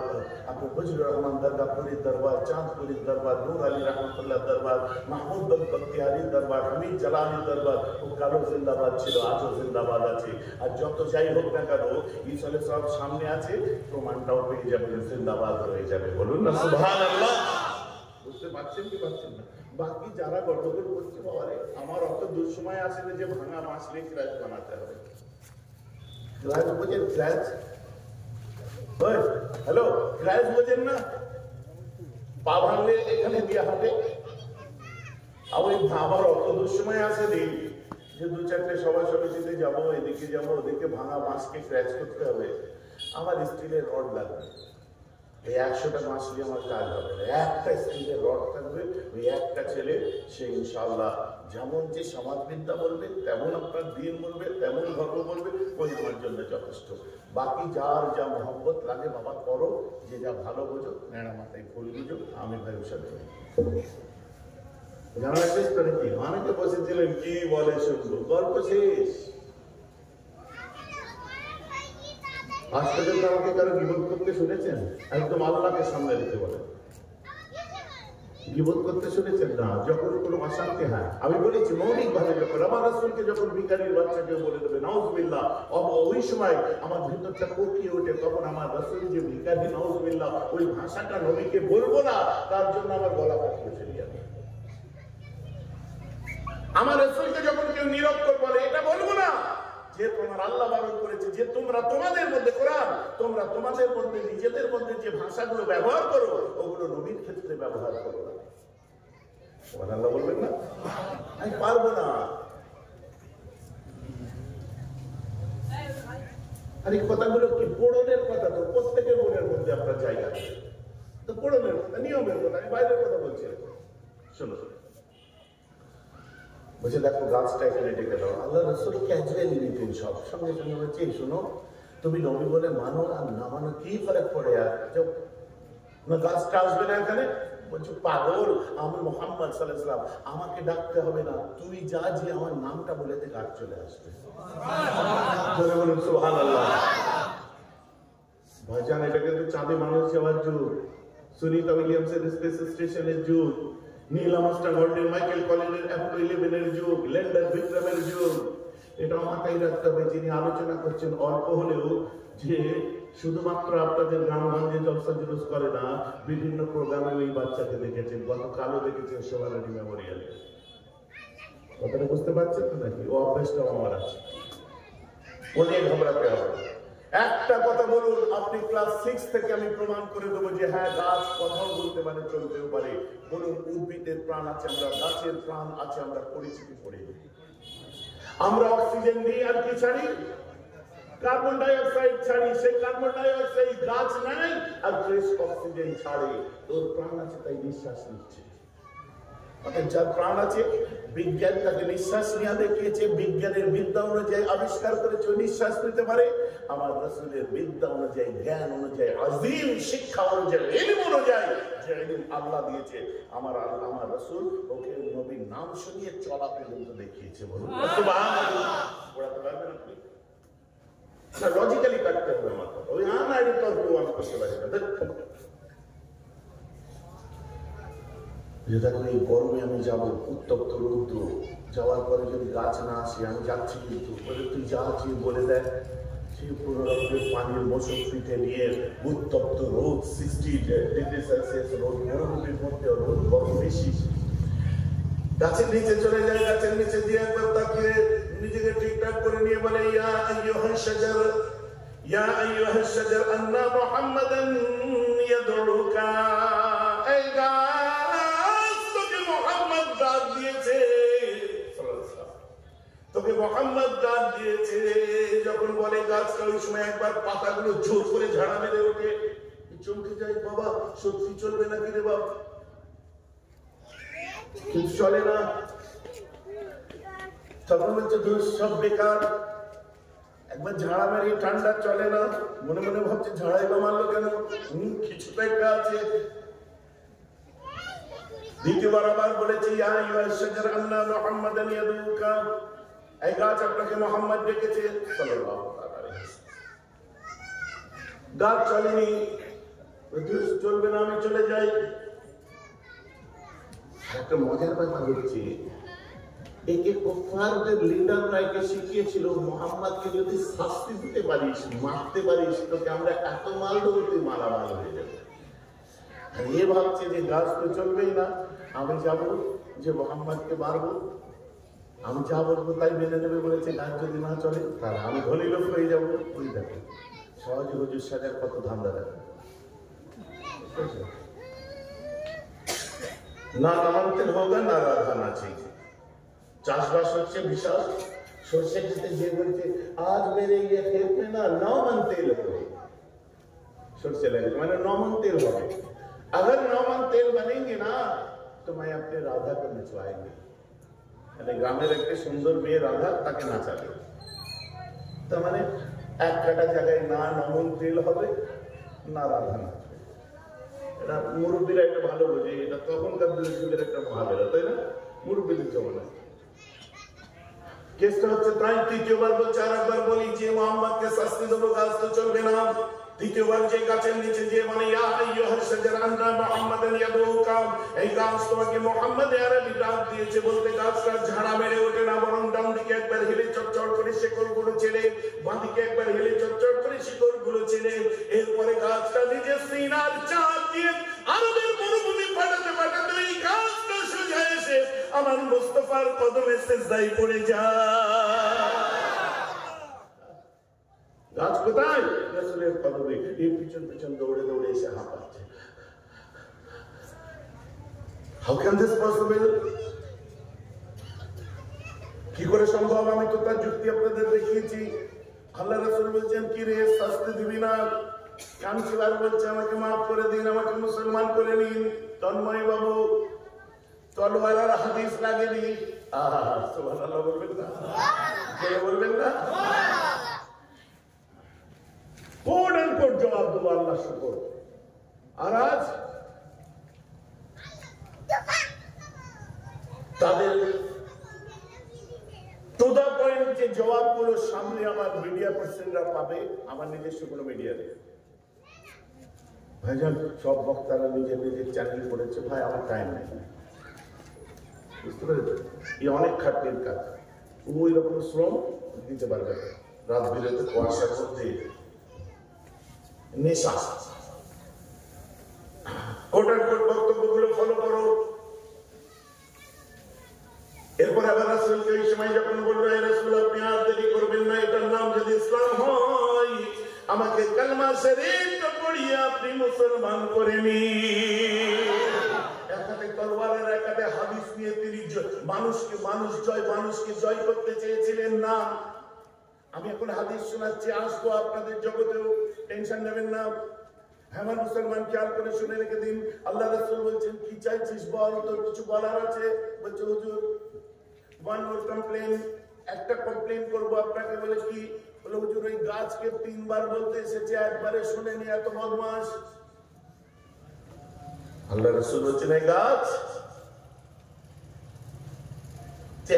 আপনার ফজলুর রহমান দরগাপুরীর দরবার, চাঁদপুরীর দরবার, নূর আলী রহমতুল্লাহ দরবার, মাহমুদ বখতিয়ারির দরবার, হামিদ জালালির দরবার। ও কালো জিন্দাবাদ ছিল, আজও জিন্দাবাদ আছে। আর যত যাই হোক না কেন, ইসলে সব সামনে আছে, প্রমাণটাও পেয়ে যাবে, জিন্দাবাদ হয়ে যাবে। বলুন না সুবহানাল্লাহ। বুঝতে পারছেন কি পারছেন না? বাকি যারা গন্ডগোল করছে, বাবারে আমার অত দুঃসময় আসেনি যে ভাঙা মাছ নিয়ে ক্র্যাচ বানাতে হবে। ক্র্যাচ বোঝেন? ক্র্যাচ, হ্যালো, ক্র্যাচ বোঝেন না? পা ভাঙলে এখানে দিয়ে হাঁটে। আর ওই আমার অত দুঃসময় আসেনি যে 2-4টে সভা সমিতিতে যাবো, এদিকে যাবো, ওদিকে ভাঙা মাছকে ক্র্যাচ করতে হবে। আমার স্টিলের রড লাগবে, এই 100টা মাছ দিয়ে আমার কাজ হবে না। একটা স্টিলের রড থাকবে, ওই একটা ছেলে, সে ইনশাআল্লাহ যেমন যে সমাজবিদ্যা বলবে, তেমন আপনার দিন বলবে, তেমন ধর্ম বলবে, ওই আমার জন্য যথেষ্ট। বাকি যার যা মহব্বত লাগে বাবা করো, যে যা ভালো বোঝো, নেড়া মাথায় ফুল বুঝো, আমি ভাই সাথে জানা শেষ করে কি অনেকে বসেছিলেন, কি বলে শুনবো, গল্প শেষ। আজ পর্যন্ত আমাকে কারো গীবত করতে শুনেছেন? একদম আল্লাহকে সামনে রেখে বলেন, গীবত করতে শুনেছেন না? যখন কোনো অশান্তি হয়, আমি বলেছি মৌলিক ভাবে, যখন আমার রাসূলকে যখন ভিখারির বাচ্চাকে বলে দেবে নাউজুবিল্লাহ, ওই সময় আমার ভিতরটা কোকিয়ে ওঠে। তখন আমার রাসূল যে ভিখারি, নাউজুবিল্লাহ, ওই ভাষাটা নবীকে বলবো না, তার জন্য আমার গলা কাটিয়ে ফেলি আমি। আমার রাসূলকে যখন কেউ নিরক্ষর বলে, এটা বলবো না, যে তোমার আল্লাহ বারণ করেছে যে তোমরা তোমাদের মধ্যে কোরআন, তোমরা তোমাদের মধ্যে নিজেদের মধ্যে যে ভাষাগুলো ব্যবহার করো, ওগুলো নবীর ক্ষেত্রে ব্যবহার করো না। তোমার আল্লাহ বলবেন না, আমি পারবো না। আর এই কথাগুলো কি পড়নের কথা? তো প্রত্যেকের মনের মধ্যে আপনার জায়গা আছে, তো পড়নের কথা, নিয়মের কথা, আমি বাইরের কথা বলছি। শোনো, বলছে দেখো গাছটা এখানে ডেকে দাও। আল্লাহ রাসূল ক্যাজুয়ালি নিতেন সব, সঙ্গে সঙ্গে বলছে এই শোনো, তুমি নবী বলে মানো আর না মানো কি ফরক পড়ে, আর না গাছটা আসবে না এখানে। বলছে পাগল, আমি মুহাম্মদ সাল্লাল্লাহু আলাইহি ওয়াসাল্লাম, আমাকে ডাকতে হবে না, তুই যা যে আমার নামটা বলে দে গাছ চলে আসবে। বলুন সুবহানাল্লাহ। ভাইজান এটা কিন্তু চাঁদে মানুষ যাওয়ার যুগ, সুনিতা উইলিয়ামসের স্পেস স্টেশনের যুগ, নীল আর্মস্ট্রং হল্ডের মাইকেল কলিনের অ্যাপোলো 11 এর যুগ, ল্যান্ডার বিক্রমের যুগ। এটাও মাথায় রাখতে হবে যিনি আলোচনা করছেন অল্প হলেও যে শুধুমাত্র আপনাদের গ্রামগঞ্জে জলসা জুলুস করে না, বিভিন্ন প্রোগ্রামে ওই বাচ্চাকে দেখেছেন, গতকালও দেখেছেন সোহারানি মেমোরিয়ালে। কথাটা বুঝতে পারছেন তো নাকি? ও অভ্যাসটাও আমার আছে, ও নিয়ে ঘাবড়াতে হবে। একটা কথা বলুন, আপনি ক্লাস 6 থেকে আমি প্রমাণ করে দেবো যে হ্যাঁ গাছ কথাও বলতে পারে, চলতেও পারে। বলুন উদ্ভিদের প্রাণ আছে, আমরা গাছের প্রাণ আছে, আমরা পরিচিতি পড়ি। আমরা অক্সিজেন নিই আর কি ছাড়ি? কার্বন ডাই অক্সাইড ছাড়ি। সেই কার্বন ডাই অক্সাইড গাছ নাই আর ফ্রেশ অক্সিজেন ছাড়ে। ওর প্রাণ আছে তাই নিঃশ্বাস নিচ্ছে। যার প্রাণ আছে, বিজ্ঞান তাকে নিঃশ্বাস নেওয়া দেখিয়েছে, বিজ্ঞানের বিদ্যা অনুযায়ী আবিষ্কার করেছে নিঃশ্বাস নিতে পারে। আমার রাসূলের বিদ্যা অনুযায়ী, জ্ঞান অনুযায়ী, আযীম শিক্ষা অনুযায়ী, ইলম অনুযায়ী যে ইলম আল্লাহ দিয়েছে, আমার আল্লাহ আমার রাসূল ওকে নবীর নাম শুনিয়ে চলা পর্যন্ত দেখিয়েছে। বলুন সুবহানাল্লাহ। পড়াতে পারবেন আপনি? না, লজিক্যালি কাটতে হবে আমার কথা। ওই আনাড়ি তর্ক আমি করতে পারি না। যে দেখো এই গরমে আমি যাবো, উত্তপ্ত রৌদ্র, যাওয়ার পরে যদি গাছ না আসে আমি যাচ্ছি, কিন্তু বলে তুই যাচ্ছি বলে দেয়। সেই 15 রকমের পানির মশক পিঠে নিয়ে উত্তপ্ত রোদ, 60 ডিগ্রি সেলসিয়াস রোদ, মরুভূমির মধ্যে রোদ গরম বেশি, গাছের নিচে চলে যায়, গাছের নিচে দিয়ে একবার তাকিয়ে নিজেকে ঠিকঠাক করে নিয়ে বলে ইয়া আইয়ুহাশ শাজার, ইয়া আইয়ুহাশ শাজার আন্না মুহাম্মাদান ইয়াদউকা। এই গাছ তোকে মুহাম্মদ ডাক দিয়েছে, তোকে মুহাম্মদ ডাক দিয়েছে। যখন বলে গাছটা, ওই সময় একবার পাতাগুলো জোর করে ঝাড়া মেরে ওঠে, চমকে যায়, বাবা সত্যি চলবে নাকি রে বাবা? কিন্তু চলে না। তখন বলছে দোষ সব বেকার। একবার ঝাড়া মারিয়ে ঠান্ডা চলে না, মনে মনে ভাবছে ঝাড়াই বা মারলো কেন, কিছু তো একটা আছে। দ্বিতীয়বার আবার বলেছে ইয়া আইয়ুহাশ শাজার আন্না মুহাম্মাদান ইয়াদউকা, এই গাছ আপনাকে মুহাম্মদ ডেকেছে সাল্লাল্লাহু আলাইহি ওয়াসাল্লাম। গাছ চলেনি, চলবে না, আমি চলে যাই। একটা মজার ব্যাপার হচ্ছে, একে কুফারদের লিডাররা একে শিখিয়েছিল, মুহাম্মদকে যদি শাস্তি দিতে পারিস, মারতে পারিস, তোকে আমরা এত মারবো তুই মালামাল হয়ে যাবে। এ ভাবছে যে গাছ তো চলবেই না, আমি যাব যে মুহাম্মদকে মারবো, আমি যা বলবো তাই মেনে নেবে বলেছে। গাছ যদি না চলে তাহলে আমি ধনী লোক হয়ে যাবো। ওই দেখো সহজে হুজুর সাজার কত ধান্দা রাখে। না নামান্তের হোগা না রাধা না চাইছে। চাষবাস হচ্ছে বিশাল, সর্ষে খেতে যে বলছে আজ মেরে ইয়ে খেত में ना 9 मन तेल হবে, সর্ষে লাগে মানে 9 मन तेल হবে। अगर 9 मन तेल बनेंगे ना तो मैं अपने राधा को नचवाएंगे। মানে গ্রামের একটা সুন্দর মেয়ে রাধা, তাকে নাচাবে। তার মানে এক কাটা জায়গায় না 9 मन তেল হবে, না রাধা নাচবে। এটা মুরব্বীরা একটা ভালো বোঝে, এটা তখনকার যুগের একটা ভালো, তাই না? মুরব্বীদের জমানায় কেসটা হচ্ছে তাই। তৃতীয়বার বলছে, আর একবার বলি যে মুহাম্মদকে শাস্তি দেবো, গাছ তো চলবে না। তৃতীয়বার যে গাছের নিচে যে মানে ইয়া আইয়ুহাশ শাজার আন্না মুহাম্মাদান ইয়াদউকা, এই গাছ তোমাকে মুহাম্মদ আরবি ডাক দিয়েছে বলতে গাছটা ঝাড়া মেরে ওঠে না, বরং ডান দিকে একবার হেলে চটচট করে শিকড়গুলো ছেড়ে, বাঁ দিকে একবার হেলে চটচট করে শিকড়গুলো ছেড়ে, এরপরে গাছটা নিজের সিনার চাপ দিয়ে আরবের মরুভূমি ফাটাতে ফাটাতে এই গাছটা সোজা এসে আমার মুস্তাফার কদমে সিজদায় পড়ে যায়। গাছ কোথায়? রাসূলের কদমে। এই পিছন পিছন দৌড়ে দৌড়ে এসে হাঁপাচ্ছে। How can this possible? কি করে সম্ভব? আমি তো তার যুক্তি আপনাদের দেখিয়েছি। আল্লাহ রাসূল বলছেন কি রে শাস্তি দিবি না? কাউন্সিলর বলছে আমাকে মাফ করে দিন, আমাকে মুসলমান করে নিন। তন্ময় বাবু তলোয়ার হাদিস লাগেনি। সুবহানাল্লাহ বলবেন না? কে বলবেন না? কোট এন্ড কোট জবাব দেবো, আল্লাহ শুকর। আর আজ তাদের টু দা পয়েন্ট যে জবাবগুলো সামনে আমার মিডিয়া পার্সনরা পাবে, আমার নিজস্ব কোনো মিডিয়া নেই। ভাইজান সব বক্তারা নিজের নিজের চ্যানেল করেছে, ভাই আমার টাইম নেই, বুঝতে পেরেছেন? এই অনেক খাটনির কাজ, ওই রকম শ্রম দিতে পারবে না। রাত বিরেতে কুয়াশার মধ্যে নেশা। কোটার কোট বক্তব্যগুলো ফলো করো। এরপর আবার রাসূলকে এই সময় যখন বলল, হে রাসূল আপনি আর দেরি করবেন না, এটার নাম যদি ইসলাম হয় আমাকে কালমা শরীফ পড়িয়ে আপনি মুসলমান করে নিন। একাতে তরবারের একাতে হাদিস নিয়ে তিনি মানুষকে জয় করতে চেয়েছিলেন না। আমি এখন হাদিস শোনাচ্ছি, আসবো আপনাদের জগতেও, টেনশন নেবেন না। হ্যাঁ মুসলমান, খেয়াল করে শুনে রেখে দিন। আল্লাহ রাসূল বলছেন, কি চাইছিস বল, তোর কিছু বলার আছে? বলছে হুজুর ওয়ান মোর কমপ্লেন, একটা কমপ্লেন করবো আপনাকে। বলে কি? বলে হুজুর ওই গাছকে 3 বার বলতে এসেছে, একবারে শুনেনি, এত বদমাশ। আল্লাহ রাসূল বলছেন, এই গাছ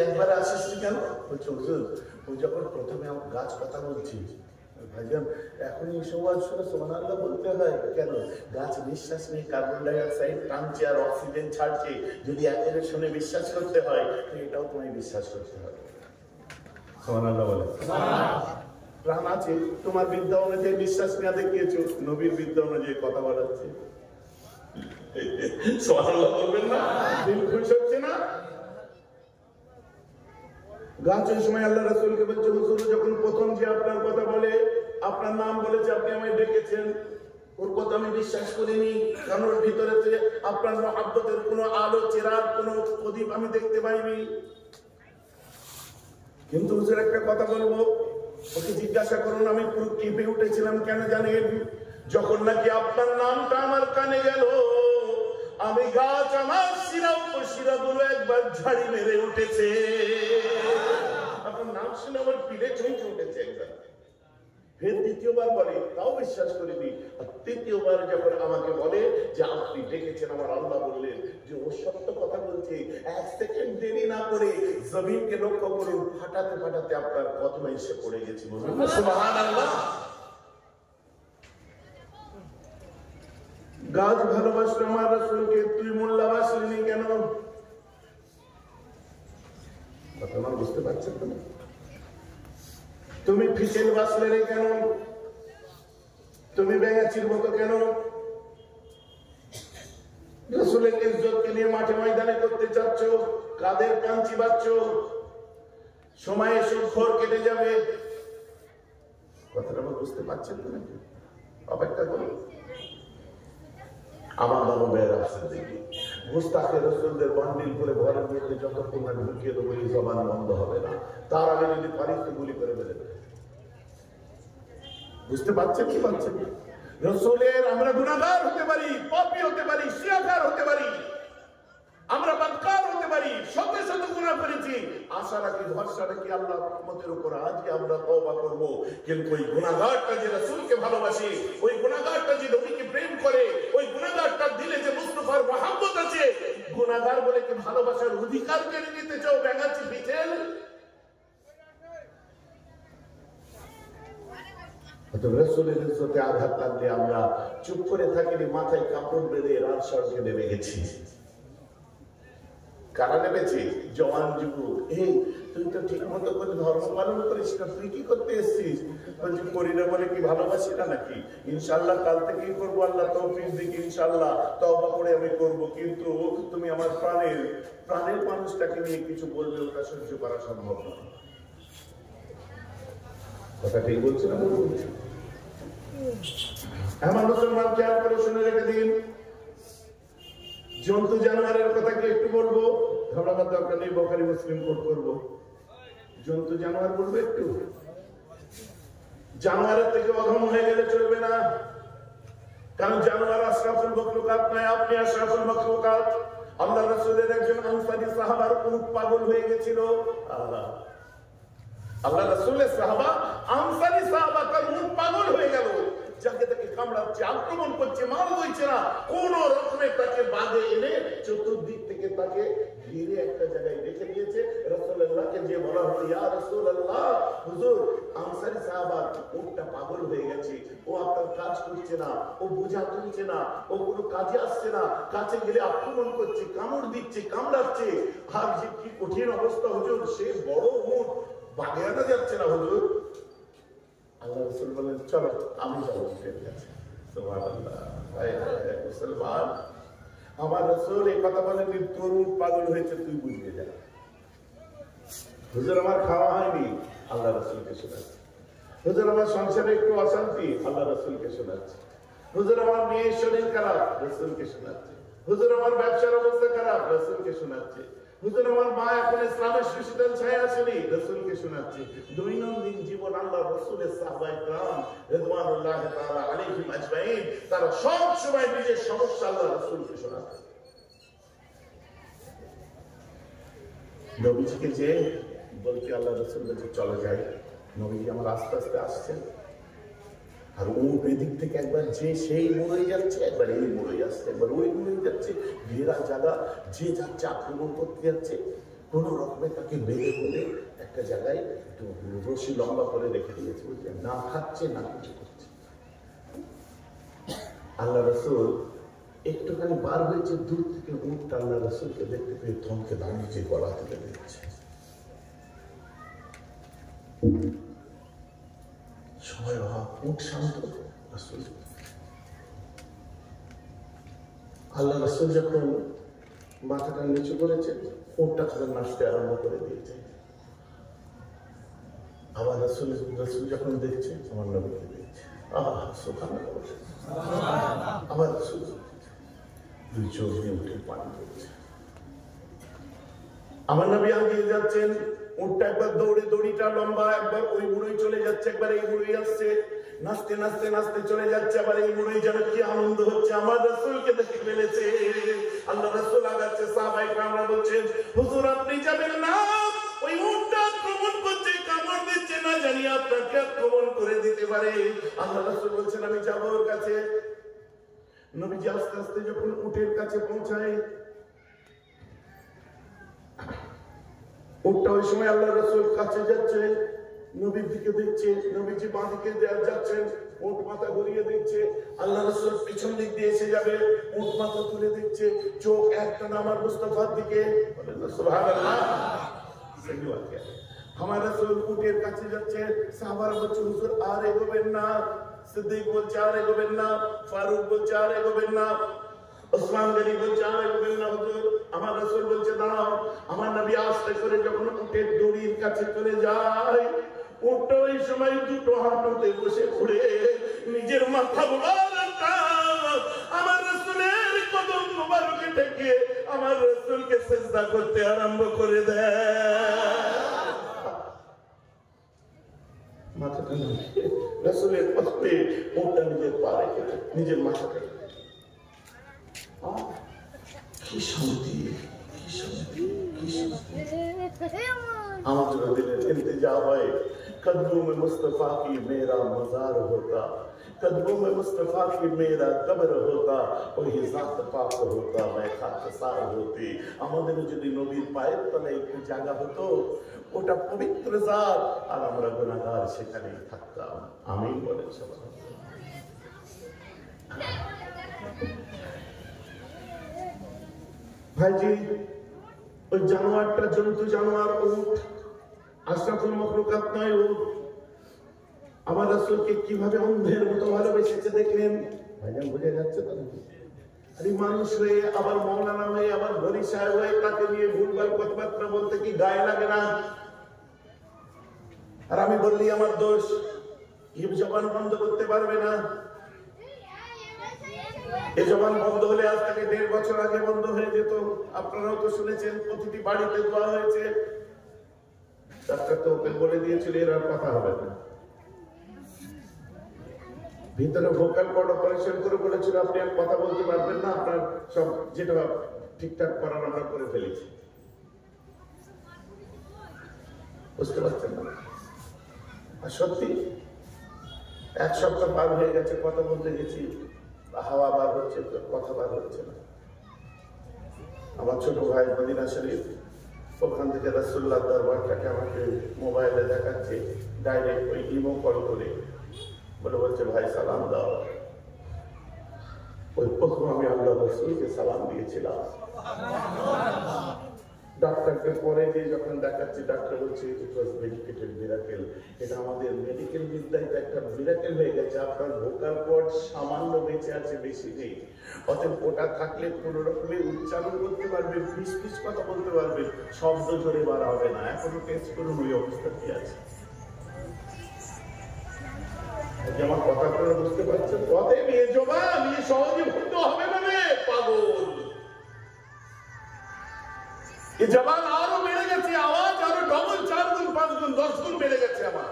একবার আসিস কেন? বলছে হুজুর ওই যখন প্রথমে আমার গাছ কথা বলছি, ভাইজান এখন এই সময় শুনে সুবহানাল্লাহ বলতে হয় কেন? গাছ নিঃশ্বাস নিয়ে কার্বন ডাই অক্সাইড টানছে আর অক্সিজেন ছাড়ছে, যদি একেবারে শুনে বিশ্বাস করতে হয় তো এটাও তোমায় বিশ্বাস করতে হবে। সুবহানাল্লাহ বলে। প্রাণ আছে, তোমার বিদ্যা অনুযায়ী বিশ্বাস না দেখিয়েছো, নবীর বিদ্যা অনুযায়ী কথা বলাচ্ছে। সুবহানাল্লাহ বলবেন না? দিল খুশ হচ্ছে না? গাছ ওই সময় আল্লাহ রাসূলকে বলছে, হুজুর যখন প্রথম যে আপনার কথা বলে, আপনার নাম বলেছে, আপনি আমায় ডেকেছেন, ওর কথা আমি বিশ্বাস করিনি, কারণ ওর ভিতরে আপনার মহব্বতের কোনো আলো চেরার কোনো প্রদীপ আমি দেখতে পাইনি। কিন্তু হুজুর একটা কথা বলবো, ওকে জিজ্ঞাসা করুন, আমি পুরো কেঁপে উঠেছিলাম কেন জানেন? যখন নাকি আপনার নামটা আমার কানে গেল, আমি গাছ আমার শিরা উপশিরাগুলো একবার ঝাড়ি মেরে উঠেছে। আপনার নাম শুনে আমার পিঠে চমকে উঠেছে একবার। ফের দ্বিতীয়বার বলে, তাও বিশ্বাস করিনি। আর তৃতীয়বার যখন আমাকে বলে যে আপনি ডেকেছেন, আমার আল্লাহ বললেন যে ও সত্য কথা বলছে, 1 সেকেন্ড দেরি না করে জমিনকে লক্ষ্য করুন, ফাটাতে ফাটাতে আপনার কদমে এসে পড়ে গেছি। বলুন সুবহানাল্লাহ। গাছ ভালোবাসলো আমার রাসূলকে, তুই মোল্লাবাসলি কেন? কথা না বুঝতে পারছেন তো? তুমি ফিচেল বাসলে রে কেন? তুমি ব্যাঙাচির মতো কেন? রাসূলের ইজ্জতকে নিয়ে মাঠে ময়দানে করতে চাচ্ছ, কাদের কাঞ্চি বাচ্চ, সময় এসব ভোর কেটে যাবে। কথাটা বুঝতে পারছেন তো নাকি? অপেক্ষা করুন। আমার বাবা বের আসছে দেখি মুস্তাকে রাসূলদের বান্ডিল করে ঘরের মধ্যে যতক্ষণ না ঢুকিয়ে দেবো এই জবান বন্ধ হবে না। তার আগে যদি পারিস তো গুলি করে ফেলে দেবে। বুঝতে পারছেন কি পারছেন? রাসূলের আমরা গুনাহগার হতে পারি, পাপী হতে পারি, শিয়াকার হতে পারি, আমরা বদকার হতে পারি, শত শত গুনাহ করেছি, আশা রাখি ভরসা রাখি আল্লাহর রহমতের উপর আজকে আমরা তওবা করব। কিন্তু ওই গুনাহগারটা যে রাসূলকে ভালোবাসে, ওই গুনাহগারটা যে নবীকে প্রেম করে, ওই গুনাহগারটার দিলে যে মুস্তাফার মহব্বত আছে, গুনাহগার বলে কি ভালোবাসার অধিকার কেড়ে নিতে চাও ব্যাঙাচি বিচেল? রাসূলের ইজ্জতে আঘাত লাগলে আমরা চুপ করে থাকিনি, মাথায় কাপড় বেঁধে রাত সড়কে নেমে গেছি। কারা নেমেছি? জওয়ান যুবক। এই তুই তো ঠিক মতো করে ধর্ম পালন করিস না, তুই কি করতে এসছিস? বলছি করি না বলে কি ভালোবাসি না নাকি? ইনশাআল্লাহ কাল থেকেই করবো, আল্লাহ তৌফিক দিক, ইনশাআল্লাহ তওবা করে আমি করবো। কিন্তু তুমি আমার প্রাণের মানুষটাকে নিয়ে কিছু বলবে, ওটা সহ্য করা সম্ভব নয়। কথা ঠিক বলছি না? আমার মুসলমান খেয়াল করে শুনে রেখে দিন। জন্তু জানোয়ারের কথা কি একটু বলবো? ঘবড়াবার দরকার নেই, বুখারী মুসলিম কোট করবো। জন্তু জানোয়ার বলবো একটু। জানোয়ারের থেকে অধম হয়ে গেলে চলবে না, কারণ জানোয়ার আশরাফুল মখলুকাত নয়, আপনি আশরাফুল মখলুকাত। আল্লাহ রাসূলের একজন আনসারী সাহাবার উট পাগল হয়ে গেছিল। আল্লাহ রাসূলের সাহাবা আনসারী সাহাবা তার উট পাগল হয়ে গেল, যাকে তাকে কামড়াচ্ছে, আক্রমণ করছে, মাল বইছে না, কোন রকমে তাকে বাঁধে এনে চতুর্দিক থেকে তাকে ঘিরে একটা জায়গায় রেখে দিয়েছে। রাসূলুল্লাহকে যে বলা হলো, ইয়া রাসূলুল্লাহ, হুজুর আনসারী সাহাবা উটটা পাগল হয়ে গেছে, ও আপনার কাজ করছে না, ও বোঝা তুলছে না, ও কোনো কাজে আসছে না, কাছে গেলে আক্রমণ করছে, কামড় দিচ্ছে, কামড়াচ্ছে, আর যে কি কঠিন অবস্থা হুজুর, সে বড় উট বাগে আনা যাচ্ছে না হুজুর। আল্লাহ রাসূল বলেন, চলো আমি যাবো উটের কাছে। সুবহানাল্লাহ, মুসলমান, আমার রাসূল এই কথা বলেন, তোর উট পাগল হয়েছে, তুই বুঝিয়ে যা। হুজুর আমার খাওয়া হয়নি, আল্লাহ রাসূলকে শোনাচ্ছে। হুজুর আমার সংসারে একটু অশান্তি, আল্লাহ রাসূলকে শোনাচ্ছে। হুজুর আমার মেয়ের শরীর খারাপ, রাসূলকে শোনাচ্ছে। হুজুর আমার ব্যবসার অবস্থা খারাপ, রাসূলকে শোনাচ্ছে। হুজুর আমার মা এখন ইসলামের সুশীতল ছায়া আসেনি, রাসূলকে শোনাচ্ছে। দৈনন্দিন জীবন আল্লাহ রাসূলের সাহাবায়ে কেরাম রিদওয়ানুল্লাহি তাআলা আলাইহিম আজমাইন, তারা সব সময় নিজের সমস্যা আল্লাহ রাসূলকে শোনাতেন। নবীজিকে যে বলতে আল্লাহ রাসূল বলছে, চলে যাই। নবীজি আমার আস্তে আস্তে আসছেন, আর উট এদিক থেকে একবার যে সেই মোড়ে যাচ্ছে, একবার এই মোড়ে যাচ্ছে, একবার ওই মোড়ে যাচ্ছে, ঘেরা জায়গা, যে যাচ্ছে আক্রমণ করতে যাচ্ছে। কোন রকমে তাকে বেঁধে বলে একটা জায়গায় একটু রশি লম্বা করে রেখে দিয়েছে, বুঝলেন, না খাচ্ছে না কিছু করছে। আল্লাহ রাসূল একটুখানি বার হয়েছে, দূর থেকে উটটা আল্লাহ রাসূলকে দেখতে পেয়ে থমকে দাঁড়িয়েছে, গলা থেকে দিচ্ছে। সবাই উট শান্ত, রাসূল। আল্লাহ রাসূল যখন মাথাটা নিচু করেছে, উটটা তখন নাচতে আরম্ভ করে দিয়েছে। আবার রাসূল যখন দেখছে, আমার নবীকে দেখছে, সুবহানাল্লাহ, আবার রাসূল দুই চোখ দিয়ে উঠে পানি পড়ছে। আমার নবী আগিয়ে যাচ্ছেন, উটটা একবার দৌড়ে, দড়িটা লম্বা, একবার ওই মুড়োই চলে যাচ্ছে, একবার এই মুড়োই আসছে, নাচতে নাচতে নাচতে চলে যাচ্ছে, আবার এই মুড়োই যেন কি আনন্দ হচ্ছে, আমার রাসূলকে দেখে ফেলেছে। আল্লাহ রাসূল আগাচ্ছে, সাহাবায়ে কেরামরা বলছেন, হুজুর আপনি যাবেন না, ওই উটটা আক্রমণ করছে, কামড় দিচ্ছে, না জানি আপনাকে আক্রমণ করে দিতে পারে। আল্লাহ রাসূল বলছেন, আমি যাবো ওর কাছে। নবীজি আস্তে আস্তে যখন উটের কাছে পৌঁছায়, উটটা ওই সময় আল্লাহ রাসূল কাছে যাচ্ছে, নবীর দিকে দেখছে, নবীজি বাঁ দিকে যাচ্ছেন, উট মাথা ঘুরিয়ে দেখছে, আল্লাহ রাসূল পিছন দিক দিয়ে এসে যাবে, উট মাথা তুলে দেখছে, চোখ একটানা আমার মুস্তাফার দিকে। সুবহানাল্লাহ, আমার রাসূল উটের কাছে যাচ্ছে, সাহাবারা বলছে, হুজুর আর এগোবেন না। সিদ্দিক বলছে, আর এগোবেন না। ফারুক বলছে, আর এগোবেন না। ওসমান গনি বলছে, আর এগোবেন না হুজুর। আমার রাসূল বলছে, দাঁড়াও। আমার নবী আস্তে করে যখন উটের দড়ির কাছে চলে যায়, উটটা ওই সময় দুটো হাঁটুতে বসে পড়ে নিজের মাথা মোবারকটা আমার রাসূলের কদম মোবারকে ঠেকে আমার রাসূলকে সিজদা করতে আরম্ভ করে দেয়। মাথাটা রাসূলের পাশে উটটা নিজের পা রেখে নিজের মাথাটা, কি শান্তি, কি শান্তি, কি শান্তি। আমাদের দিলের ইল্তিজা হয়, कदमों में मुस्तफा की मेरा मजार होता, कदमों में मुस्तफा की मेरा कब्र होता, वही जात पाक होता, मैं खाकसार होती। আমাদের যদি নবীর পায়ের তলায় একটু জায়গা হতো, ওটা পবিত্র জাত, আর আমরা গুনাহগার সেখানেই থাকতাম। আমিন বলেন সবাই। ভাইজি, ওই জানোয়ারটা জন্তু জানোয়ার, উট, আশরাফুল মাখলুকাত নয়, উট আমার রাসূলকে কিভাবে অন্ধের মতো ভালোবেসেছে দেখলেন। ভাইজান বুঝে যাচ্ছে তো? আরে মানুষ হয়ে, আবার মৌলানা হয়ে, আবার গরি সাহেব হয়ে তাকে নিয়ে ভুলভাল কথাবার্তা বলতে কি গায়ে লাগে না? আর আমি বললি আমার দোষ, এই জবান বন্ধ করতে পারবে না। এই জবান বন্ধ হলে আজ থেকে 1.5 বছর আগে বন্ধ হয়ে যেত। আপনারাও তো শুনেছেন, প্রতিটি বাড়িতে দোয়া হয়েছে। ডাক্তার তো ওকে বলে দিয়েছিল এর আর কথা হবে না। ভিতরে ভোকাল কর্ড অপারেশন করে বলেছিল আপনি আর কথা বলতে পারবেন না, আপনার সব যেটা ঠিকঠাক করার আমরা করে ফেলেছি। বুঝতে পারছেন না? আর সত্যি 1 সপ্তাহ পার হয়ে গেছে, কথা বলতে গেছি, হাওয়া বার হচ্ছে, কথা বার হচ্ছে না। আমার ছোট ভাই মদিনা শরীফ, ওখান থেকে রাসূলুল্লাহ দরবারটাকে আমাকে মোবাইলে দেখাচ্ছে, ডাইরেক্ট ওই ইমো কল করে বলছে ভাই সালাম দাও। ওই প্রথম আমি আল্লাহ রাসূলকে সালাম দিয়েছিলাম। ডাক্তারকে পরে গিয়ে যখন দেখাচ্ছি, ডাক্তার বলছে ইট ওয়াজ মেডিকেটেড মিরাকেল। এটা আমাদের মেডিকেল বিদ্যায় একটা মিরাকেল হয়ে গেছে। আপনার ভোকাল কর্ড সামান্য বেঁচে আছে, বেশি নেই। অতএব ওটা থাকলে কোন রকমে উচ্চারণ করতে পারবে, ফিস ফিস কথা বলতে পারবে, শব্দ জোরে বার হবে না। এখনো টেস্ট করুন ওই অবস্থা কি আছে। আমার কথা আপনারা বুঝতে পারছেন? অতএব এ জবান এ সহজে ভুলতে হবে না রে পাগল। এই জবান আরো বেড়ে গেছে, আওয়াজ আরো ডবল, 4 গুণ 5 গুণ 10 গুণ বেড়ে গেছে আমার।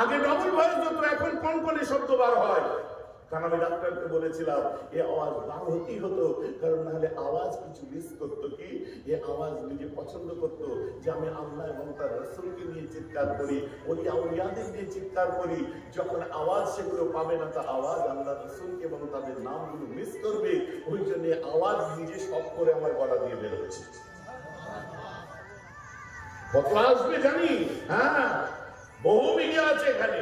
আগে ডবল ভয়েস হতো, এখন কনকনে শব্দ বার হয়। কারণ আমি ডাক্তারকে বলেছিলাম এই আওয়াজ বার হতেই হতো, কারণ নাহলে আওয়াজ কিছু মিস করতো। কি এই আওয়াজ নিজে পছন্দ করতো যে আমি আল্লাহ এবং তার রাসূলকে নিয়ে চিৎকার করি, ওলি আউলিয়াদের নিয়ে চিৎকার করি। যখন আওয়াজ সেগুলো পাবে না, তা আওয়াজ আল্লাহ রাসূলকে এবং তাদের নামগুলো মিস করবে। ওই জন্য আওয়াজ নিজে সব করে আমার গলা দিয়ে বেরোচ্ছে। কত আসবে জানি, হ্যাঁ, বহু মিডিয়া আছে এখানে।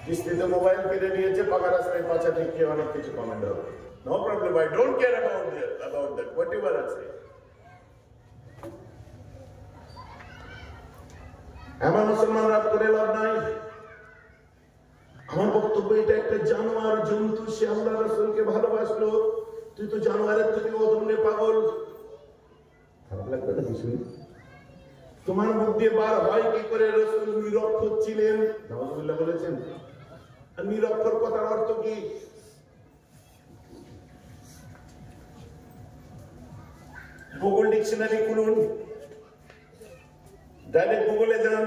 কিস্তিতে মোবাইল কিনে নিয়েছে, পাকা রাস্তায় পাচা ঠিক অনেক কিছু কমেন্ট হবে। No problem, I don't care about that, whatever আছে। আমার মুসলমান রাত করে লাভ নাই। আমার বক্তব্য এটা, একটা জানোয়ার জন্তু, সে আল্লাহ রাসূলকে ভালোবাসলো। তুই তো জানোয়ারের থেকে অধমে পাগল। খারাপ লাগবে না কিছু? তোমার মুখ দিয়ে বার হয় কি করে রাসূল নিরক্ষর ছিলেন? নাউযুবিল্লাহ বলেছেন। আর নিরক্ষর কথার অর্থ কি? গুগল ডিকশনারি খুলুন, ডাইরেক্ট গুগলে যান।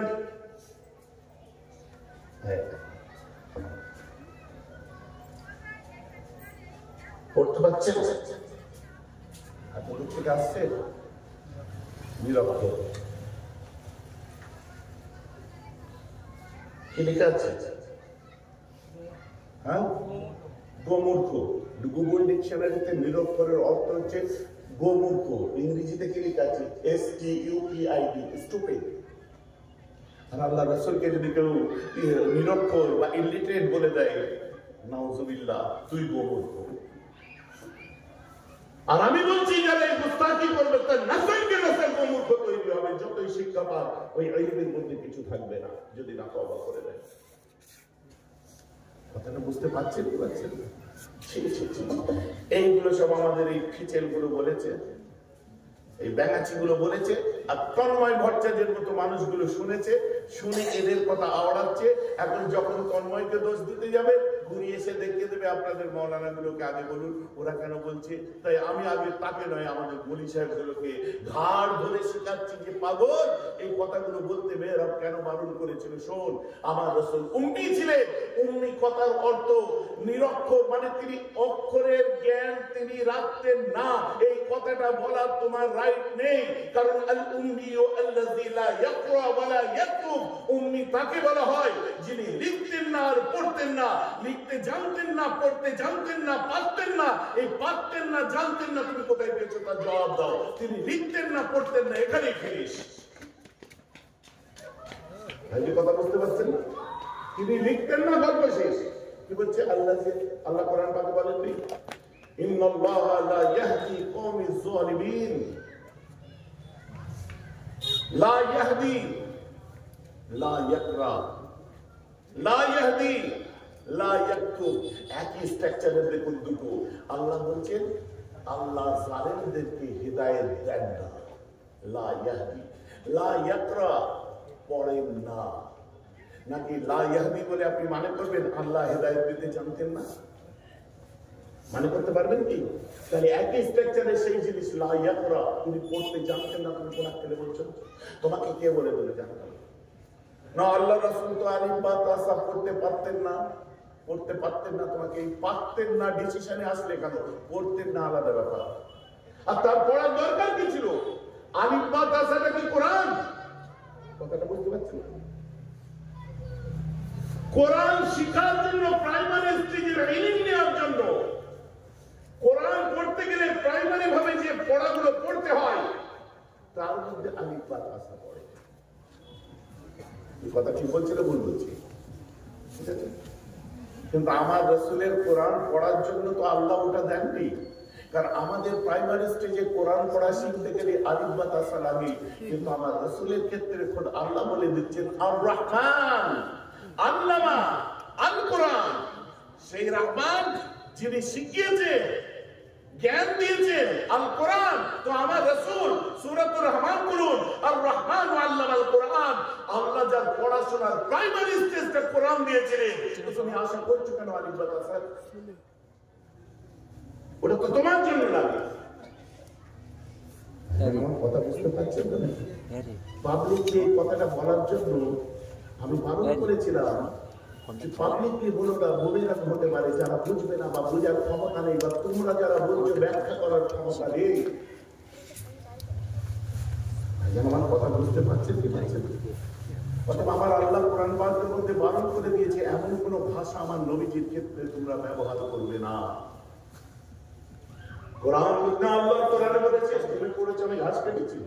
পড়তে পারছেন? আপনাদের থেকে আসছে নিরক্ষর। কি লেখা আছে? হ্যাঁ, গোমূর্খ। গুগল ডিকশনারিতে নিরক্ষরের অর্থ হচ্ছে গোমূর্খ। ইংরেজিতে কি লেখা আছে? STUPID, stupid. আর আল্লাহ রাসূলকে যদি কেউ নিরক্ষর বা ইলিটারেট বলে দেয়, নাউযুবিল্লাহ, তুই গোমূর্খ। আর আমি বলছি যারা এই মুস্তাকি করবে, তার নাসলকে নাসল গোমূর্খ তৈরি হবে। যতই শিক্ষা পাক, ওই ইলমের মধ্যে কিছু থাকবে না যদি না তওবা করে দেয়। কথাটা বুঝতে পারছেন কি পারছেন? এইগুলো সব আমাদের এই খিচেল গুলো বলেছে, এই ব্যাঙাচি গুলো বলেছে। আর তন্ময় ভট্টাচার্যের মতো মানুষগুলো শুনেছে, শুনে এদের কথা আওড়াচ্ছে। এখন যখন তন্ময়কে দোষ দিতে যাবে, ঘুরিয়ে এসে দেখিয়ে দেবে আপনাদের মৌলানা গুলোকে আগে বলুন ওরা কেন বলছে। তাই আমি আগে তাকে নয়, আমাদের বলি সাহেব গুলোকে ঘাড় ধরে শেখাচ্ছি যে পাগল, এই কথাগুলো বলতে মেয়েরা কেন বারণ করেছিল। শোন, আমার রাসূল উম্মি ছিলেন। উম্মি কথার অর্থ নিরক্ষর, মানে তিনি অক্ষরের জ্ঞান তিনি রাখতেন না। এই কথাটা বলার তোমার রাইট নেই, কারণ আল উম্মি আল্লাযী লা ইয়াকরা ওয়া লা ইয়াকতুব। উম্মি তাকে বলা হয় যিনি লিখতেন না আর পড়তেন না। লিখতে জানতেন না, পড়তে জানতেন না, পারতেন না। এই পারতেন না, জানতেন না তুমি কোথায় পেয়েছো তার জবাব দাও। তিনি লিখতেন না, পড়তেন না, এখানেই ফিনিশ। এই কথা বুঝতে পারছেন না? তিনি লিখতেন না, গল্প শেষ। কি বলছে আল্লাহ কোরআন পাকে বলেন নি, ইন্নাল্লাহা লা ইয়াহদি কওমিজ যালিমিন। লা ইয়াহদি, লা ইয়াকরা, লা ইয়াহদি, লা ইয়াকতুব। একই স্ট্রাকচারের দেখুন দুটো। আল্লাহ বলছেন আল্লাহ জালেমদেরকে হিদায়াত দেন না। লা ইয়াহদি, লা ইয়াকরা, পড়েন না। নাকি লা ইয়াহদি বলে আপনি মানে করবেন আল্লাহ হিদায়াত দিতে জানতেন না? মানে করতে পারবেন কি? তাহলে একই স্ট্রাকচারে সেই জিনিস লা ইয়াকরা, তুমি পড়তে জানতেন না, তুমি কোন আক্কেলে বলছো? তোমাকে কে বলে জানতেন না? আল্লাহ রাসূল তো আলিফ বা তা সব পড়তে পারতেন না। পড়তে পারতেন না, তোমাকে এই পারতেন না ডিসিশনে আসলে কেন, পড়তেন না আলাদা ব্যাপার। আর তার পড়ার দরকার কি ছিল? আলিফ বা তাসাটা কি কোরআন? কথাটা বুঝতে পারছেন? কোরআন শিখার জন্য, প্রাইমারি স্টেজের ইলম নেওয়ার জন্য, কোরআন পড়তে গেলে প্রাইমারি ভাবে যে পড়াগুলো পড়তে হয় তার মধ্যে আলিফ বা তাসা পড়ে। এই কথা ঠিক বলছিল, ভুল বলছি? ঠিক আছে, কিন্তু আমার রাসূলের কোরআন পড়ার জন্য তো আল্লাহ ওটা দেননি। কারণ আমাদের প্রাইমারি স্টেজে কোরআন পড়া শিখতে গেলে আলিফ বা তাসা লাগে, কিন্তু আমার রাসূলের ক্ষেত্রে খোদ আল্লাহ বলে দিচ্ছেন আর রহমান আল্লামা আল কোরআন। সেই রহমান যিনি শিখিয়েছেন, জ্ঞান দিয়েছেন আল কোরআন। তো আমার রাসূল সূরাতুর রহমান বলুন, আর রহমান আল্লামা আল কোরআন। আল্লাহ যার পড়াশোনার প্রাইমারি স্টেজটা কোরআন দিয়েছিলেন, তুমি আশা করছো কেন আলিফ বা তাসা? ওটা তো তোমার জন্য লাগে। কথা বুঝতে পারছেন তো? পাবলিককে এই কথাটা বলার জন্য আমি বারণ করেছিলাম যে পাবলিককে বলো না, বলে রাখা হতে পারে যারা বুঝবে না বা বোঝার ক্ষমতা নেই, বা তোমরা যারা বলছো ব্যাখ্যা করার ক্ষমতা নেই। আমার কথা বুঝতে পারছেন কি পারছেন? অথবা আমার আল্লাহ কোরআন পাকের মধ্যে বারণ করে দিয়েছে এমন কোন ভাষা আমার নবীজির ক্ষেত্রে তোমরা ব্যবহার করবে না। কোরআন না, আল্লাহ কোরআনে বলেছে তুমি পড়েছো আমি ঘাস কেটেছি।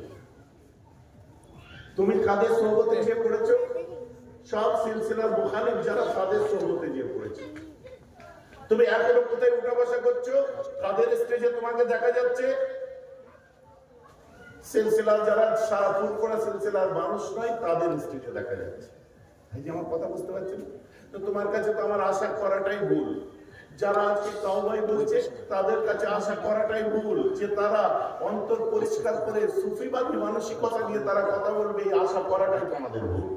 তুমি কাদের সোহবতে গিয়ে পড়েছো? সব সিলসিলার মুখালিফ যারা তাদের সোহবতে গিয়ে পড়েছো। তুমি এখনো কোথায় উঠা বসা করছো? কাদের স্টেজে তোমাকে দেখা যাচ্ছে? সিলসিলার যারা সারা ফুল করা সিলসিলার মানুষ নয় তাদের স্টেজে দেখা যাচ্ছে। এই যে আমার কথা বুঝতে পারছেন? তো তোমার কাছে তো আমার আশা করাটাই ভুল। যারা আজকে তাওবাই বলছে তাদের কাছে আশা করাটাই ভুল যে তারা অন্তর পরিষ্কার করে সুফিবাদী মানসিকতা নিয়ে তারা কথা বলবে, এই আশা করাটাই আমাদের ভুল।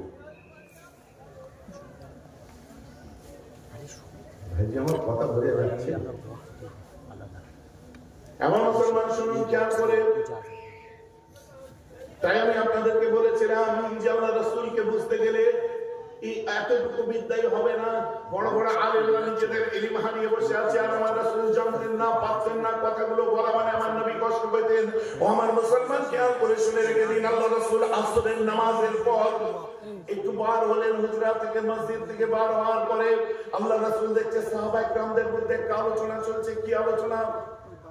আমার কথা বলে যাচ্ছে এমন মুসলমান শুনুন খেয়াল করে। তাই আমি আপনাদেরকে বলেছিলাম যে আল্লাহ রাসূলকে বুঝতে গেলে এই এতটুকু বিদ্যাই হবে না। বড় বড় আলেমরা নিজেদের ইলম হারিয়ে বসে আছে, আর আমার রাসূল জানতেন না, পারতেন না। কথাগুলো বলা মানে আমার নবী কষ্ট পেতেন। ও আমার মুসলমান খেয়াল করে শুনে রেখে দিন, আল্লাহ রাসূল আসরের নামাজের পর একটু বার হলেন হুজরা থেকে, মসজিদ থেকে বার হওয়ার পরে আল্লাহ রাসূল দেখছে সাহাবায়ে কিরামদের মধ্যে একটা আলোচনা চলছে। কি আলোচনা?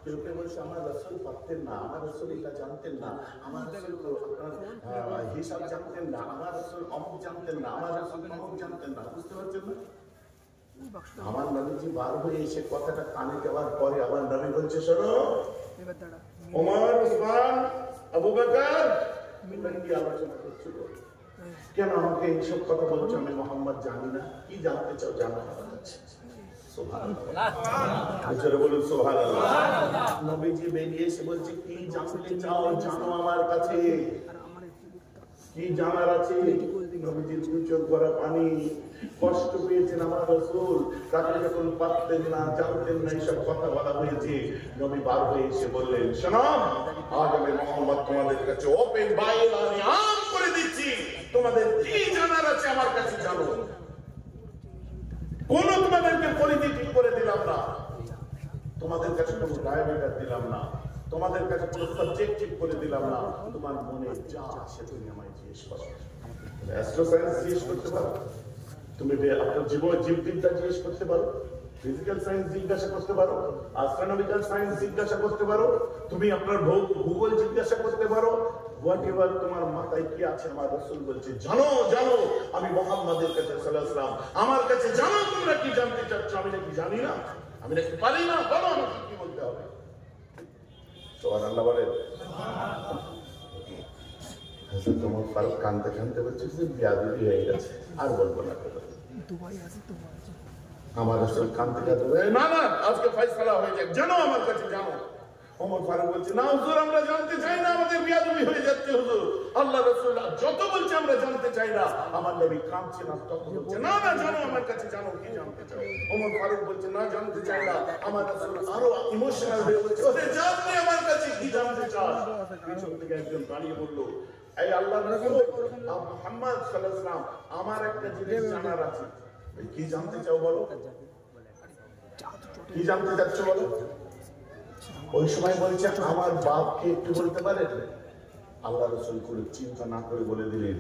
কেউ কেউ বলছে আমার রাসূল পারতেন না, আমার রাসূল এটা জানতেন না, আমার রাসূল হিসাব জানতেন না, আমার রাসূল অমুক জানতেন না, আমার রাসূল অমুক জানতেন না। বুঝতে পারছেন না? আমার নবীজি বার হয়ে এসে কথাটা কানে যাওয়ার পরে আমার নবী বলছে শোনো ওমর, উসমান, আবু বকর কি আলোচনা করছিল? কেন আমাকে এইসব কথা বলছো? আমি মোহাম্মদ জানি না। কি জানতে চাও জানো আমার কাছে। নবীজি বেরিয়ে এসে বলছে কি জানতে চাও জানো আমার কাছে, কি জানার আছে? নবীজির দুই চোখ ভরা পানি। কষ্ট পেয়েছেন আমার রাসূল, তাকে যখন পারতেন না, জানতেন না, এইসব কথা বলা হয়েছে। নবী বার হয়ে এসে বললেন শোনো, আজ আমি মুহাম্মদ তোমাদের কাছে ওপেন বাইল আমি আম করে দিচ্ছি, তোমাদের কি জানার আছে আমার কাছে জানো। কোন তোমাদেরকে পলিটিক্স করে দিলাম না, তোমাদের কাছে কোনো ডায়াবেটিস দিলাম না, তোমাদের কাছে কোনো সাবজেক্টিভ করে দিলাম না। তোমার মনে যা আসে তুমি আমায় জিজ্ঞেস করো। অ্যাস্ট্রোসায়েন্স জিজ্ঞেস করতে পারো, তুমি আপনার জীববিদ্যা জিজ্ঞেস করতে পারো, ফিজিক্যাল সায়েন্স জিজ্ঞাসা করতে পারো, অ্যাস্ট্রোনমিক্যাল সায়েন্স জিজ্ঞাসা করতে পারো, তুমি আপনার ভূগোল জিজ্ঞাসা করতে পারো। হোয়াটএভার তোমার মাথায় কি আছে, আমার রাসূল বলছে জানো জানো, আমি মুহাম্মাদের কাছে সাল্লাল্লাহু আলাইহি ওয়াসাল্লাম আমার কাছে জানো তোমরা কি জানতে চাচ্ছ। আমি নাকি জানি না, আমি নাকি পারি না, বলো আমাকে কি বলতে হবে। সুবহানাল্লাহ বলেন। হযরত ওমর ফারুক কাঁদতে কাঁদতে বলছে যে বিয়াদবি হয়ে গেছে, আর বলবো না। আমার রাসূল কাঁদতে কাঁদতে না না আজকে ফয়সালা হয়ে যাক, জানো আমার কাছে জানো। ওমর ফারুক বলছে না হুজুর আমরা জানতে চাই না, আমাদের বিয়াদবি হয়ে যাচ্ছে হুজুর। আল্লাহ রাসূল যত বলছে আমরা জানতে চাই না। আমার নবী কাঁদছে না, তখন বলছে না না জানো আমার কাছে জানো, কি জানতে চাও। ওমর ফারুক বলছে না জানতে চাই না। আমার রাসূল আরো ইমোশনাল হয়ে বলছে ওরে জানতে আমার কাছে কি জানতে চাস। পিছন থেকে একজন দাঁড়িয়ে বলল এই আল্লাহর রাসূল মুহাম্মদ সাল্লাল্লাহু আলাইহি ওয়াসাল্লাম আমার একটা জিনিস জানার আছে। কি জানতে চাও বলো। কি জানতে চাচ্ছ বলো? ওই সময় বলছে আমার বাপকে একটু বলতে পারেন? আল্লাহ রাসূল করে চিন্তা না করে বলে দিলেন,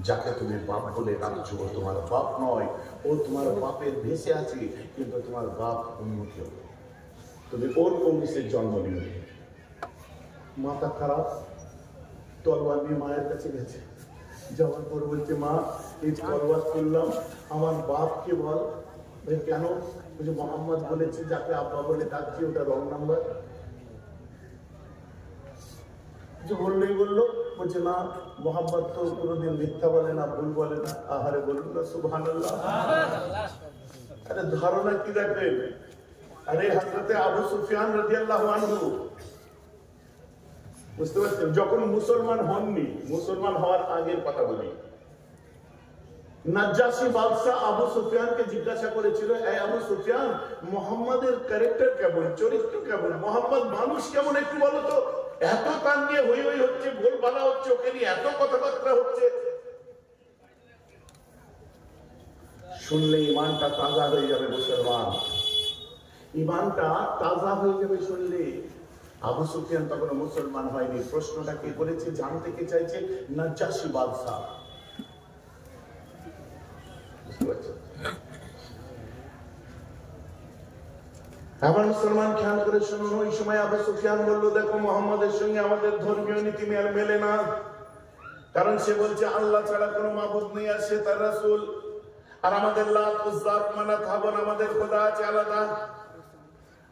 যাকে তুমি বাপ বলে ডাকছো ও তোমার বাপ নয়, ও তোমার বাপের ভেসে আছে, কিন্তু তোমার বাপ অন্য কেউ। তুমি ওর বংশের জন্ম নিবে। মাথা খারাপ, তলোয়ার নিয়ে মায়ের কাছে গেছে। যাওয়ার পর বলছে, মা এই তলোয়ার করলাম, আমার বাপকে বল। কেন? বলছে মোহাম্মদ বলেছে যাকে আব্বা বলে ডাকছি ওটা রং নাম্বার। বললেই বললো, বলছে না মোহাম্মদ তো কোনোদিন মিথ্যা বলে না, ভুল বলে না। আহারে বলুন না সুবহানাল্লাহ। আরে ধারণা কি রাখবেন? আরে হযরতে আবু সুফিয়ান রাদিয়াল্লাহু আনহু, বুঝতে পারছেন, যখন মুসলমান হননি, মুসলমান হওয়ার আগের কথা বলি, নাজ্জাশী বাদশাহ আবু সুফিয়ানকে জিজ্ঞাসা করেছিল, এই আবু সুফিয়ান, মোহাম্মদের ক্যারেক্টার কেমন, চরিত্র কেমন, মোহাম্মদ মানুষ কেমন একটু বলো তো। এত তার নিয়ে হই হই হচ্ছে, ভুল বলা হচ্ছে, ওকে নিয়ে এত কথাবার্তা হচ্ছে। শুনলে ইমানটা তাজা হয়ে যাবে মুসলমান, ইমানটা তাজা হয়ে যাবে শুনলে। আবু সুফিয়ান তখন মুসলমান হয়নি। প্রশ্নটা কে করেছে? জানতে কে চাইছে? নাজ্জাশী বাদশাহ। আমার মুসলমান খেয়াল করে শুনুন, ওই সময় আবু সুফিয়ান বলল, দেখো মোহাম্মদের সঙ্গে আমাদের ধর্মীয় নীতি মেলে না, কারণ সে বলছে আল্লাহ ছাড়া কোনো মাবুদ নেই, আর সে তার রাসূল। আর আমাদের লাত উজ্জা মানাত হাবন, আমাদের খোদা আছে আলাদা,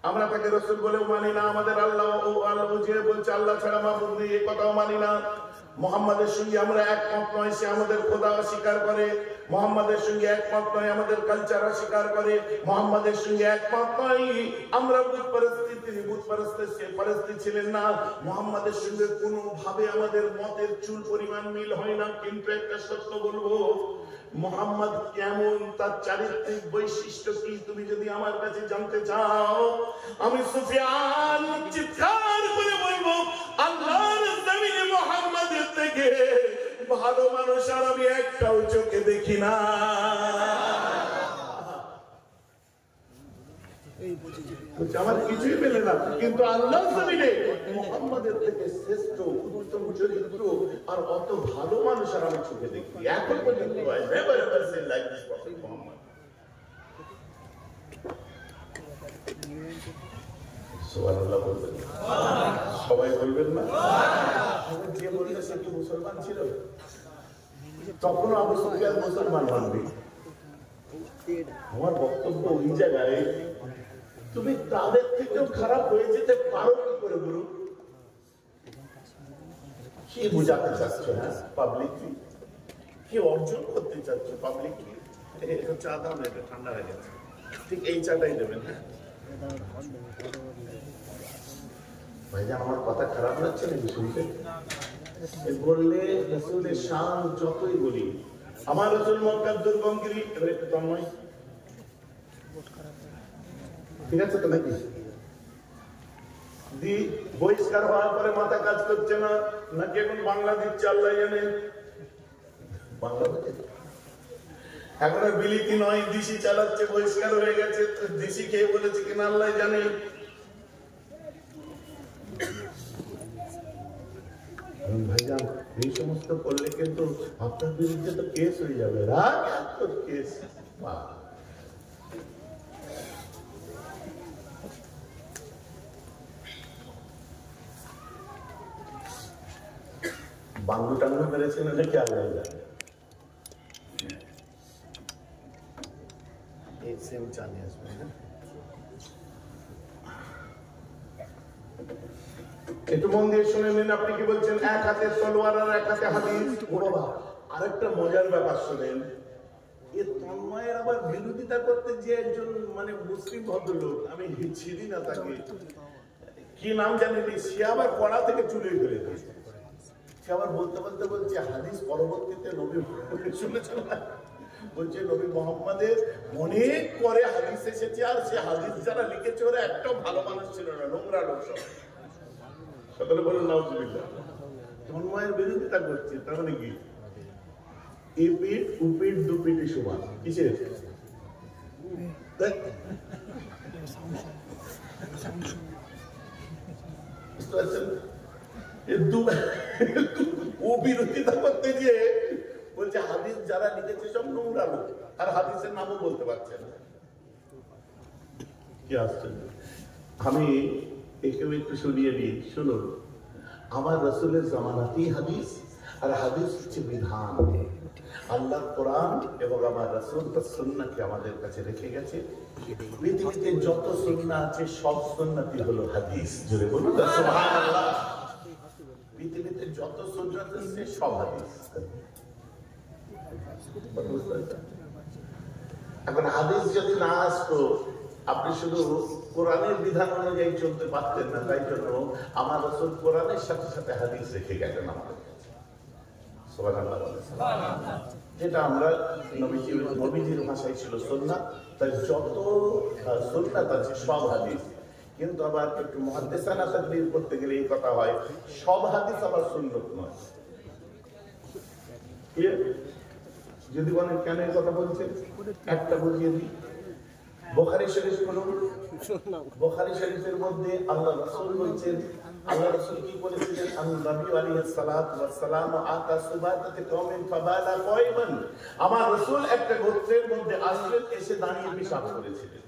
আমরা তাকে রাসূল বলেও মানি না। আমাদের আল্লাহ ও আল্লাহ যে বলছে আল্লাহ ছাড়া মাবুদ নেই, এই কথাও মানি না। মোহাম্মদের সঙ্গে আমরা একমত নয়, সে আমাদের খোদা অস্বীকার করে। মোহাম্মদের সঙ্গে একমত নয়, আমাদের কালচার অস্বীকার করে। মোহাম্মদের সঙ্গে একমত নয়, আমরা বুত পরস্তি, তিনি বুত পরস্তি, সে পরস্তি ছিলেন না। মোহাম্মদের সঙ্গে কোনোভাবে আমাদের মতের চুল পরিমাণ মিল হয় না। কিন্তু একটা সত্য বলবো, মোহাম্মদ কেমন, তার চারিত্রিক বৈশিষ্ট্য কি, তুমি যদি আমার কাছে জানতে চাও, আমি সুফিয়ান চিৎকার করে বলবো, আল্লাহর জমিনে মোহাম্মদের থেকে ভালো মানুষ আর আমি একটাও চোখে দেখি না। আমার কিছুই পেলে না, কিন্তু আল্লাহর জমিনে মুহাম্মাদের থেকে শ্রেষ্ঠ উত্তম চরিত্র আর অত ভালো মানুষ আর আমি চোখে দেখি এখন পর্যন্ত। সুবহানাল্লাহ বলবেন, সবাই বলবেন না? যে বললে সে কি মুসলমান ছিল? তখনও আবু সুফিয়ান মুসলমান হননি। আমার বক্তব্য ওই জায়গায়, তুমি তাদের থেকেও খারাপ হয়ে যেতে পারো কি করে গুরু? কি বুঝাতে চাচ্ছ? হ্যাঁ, পাবলিকলি কি অর্জন করতে চাচ্ছ? পাবলিকলি এটা চা দাও না, এটা ঠান্ডা হয়ে গেছে, ঠিক এই চাটাই দেবেন। হ্যাঁ ভাইজান, আমার কথা খারাপ লাগছে নাকি শুনতে? বললে রাসূলের শান যতই বলি, আমার রাসূল মক্কার দুর্গমগিরি, এবার একটু তন্ময়, ঠিক আছে তো নাকি? দি বহিষ্কার হওয়ার পরে মাথা কাজ করছে না, নাকি এখন বাংলা দিচ্ছে আল্লাহ জানে। বাংলা এখন আর বিলিতি নয়, দিশি চালাচ্ছে, বহিষ্কার হয়ে গেছে, দিশি খেয়ে বলেছে কিনা আল্লাহ জানে। ভাইজান, এই সমস্ত করলে কিন্তু আপনার বিরুদ্ধে তো কেস হয়ে যাবে, কেস। বাংলু টাংলু মেরেছেন নাকি আল্লাহ জানে। এই সেম চালিয়ে আসবে। একটু মন দিয়ে শুনে নিন, আপনি কি বলছেন? এক হাতে তলোয়ার আর এক হাতে হাদিস। ও বাবা, আরেকটা মজার ব্যাপার শুনেন, এ তন্ময়ের আবার বিরোধিতা করতে যে একজন মানে মুসলিম ভদ্রলোক, আমি ছিলি না তাকে, কি নাম জানিনি, সে আবার পড়া থেকে চুলে ফেলে দিয়েছে। সে আবার বলতে বলতে বলছে হাদিস পরবর্তীতে নবী শুনেছেন না, বলছে নবী মুহাম্মদের অনেক পরে হাদিস এসেছে, আর সে হাদিস যারা লিখেছে ওরা একটাও ভালো মানুষ ছিল না, নোংরা লোক সব। সকলে বলুন নাউজুবিল্লাহ। তন্ময়ের বিরোধিতা করছে, তার মানে কি? এ পিঠ উপিঠ দুপিঠই সমান, কিসের? বুঝতে পারছেন? ও বিরোধিতা করতে গিয়ে বলছে হাদিস যারা লিখেছে সব নোংরা লোক, আর হাদিসের নামও বলতে পারছে না। কি আশ্চর্য! আমি একেও একটু শুনিয়ে দিই, শুনুন। আমার রাসূলের জামানাতেই হাদিস, আর হাদিস হচ্ছে বিধান। আল্লাহর কোরআন এবং আমার রাসূল তার সুন্নাহকে আমাদের কাছে রেখে গেছে। পৃথিবীতে যত সুন্নাহ আছে সব সুন্নাহই হলো হাদিস। জোরে বলুন সুবহানাল্লাহ। পৃথিবীতে যত সুন্নাহ আছে সব হাদিস। এখন হাদিস যদি না আসতো, আপনি শুধু কোরআনের বিধান অনুযায়ী চলতে পারতেন না। তাই জন্য আমার রাসূল কোরআনের সাথে সাথে হাদিস রেখে গেলেন আমাদের কাছে। সুবহানাল্লাহ। যেটা আমরা নবীজির ভাষায় ছিল সুন্নাহ, তাই যত সুন্নাত আছে সব হাদিস। কিন্তু আবার একটু মুহাদ্দিসানা তাকরীর করতে গেলে এই কথা হয়, সব হাদিস আবার সুন্নাত নয়। যদি বলেন কেন এই কথা বলছেন, একটা বুঝিয়ে দিই। বুখারী শরীফ খুলুন। বুখারী শরীফের মধ্যে আল্লাহ রাসূল বলছেন, আল্লাহ রাসূল কি বলেছিলেন? নবী আলাইহিস সালাতু ওয়াস সালাম আতা সুবাতাতে কওমিন ফাবালা কায়মান। আমার রাসূল একটা গোত্রের মধ্যে আসলেন, এসে দাঁড়িয়ে পেশাব করেছিলেন।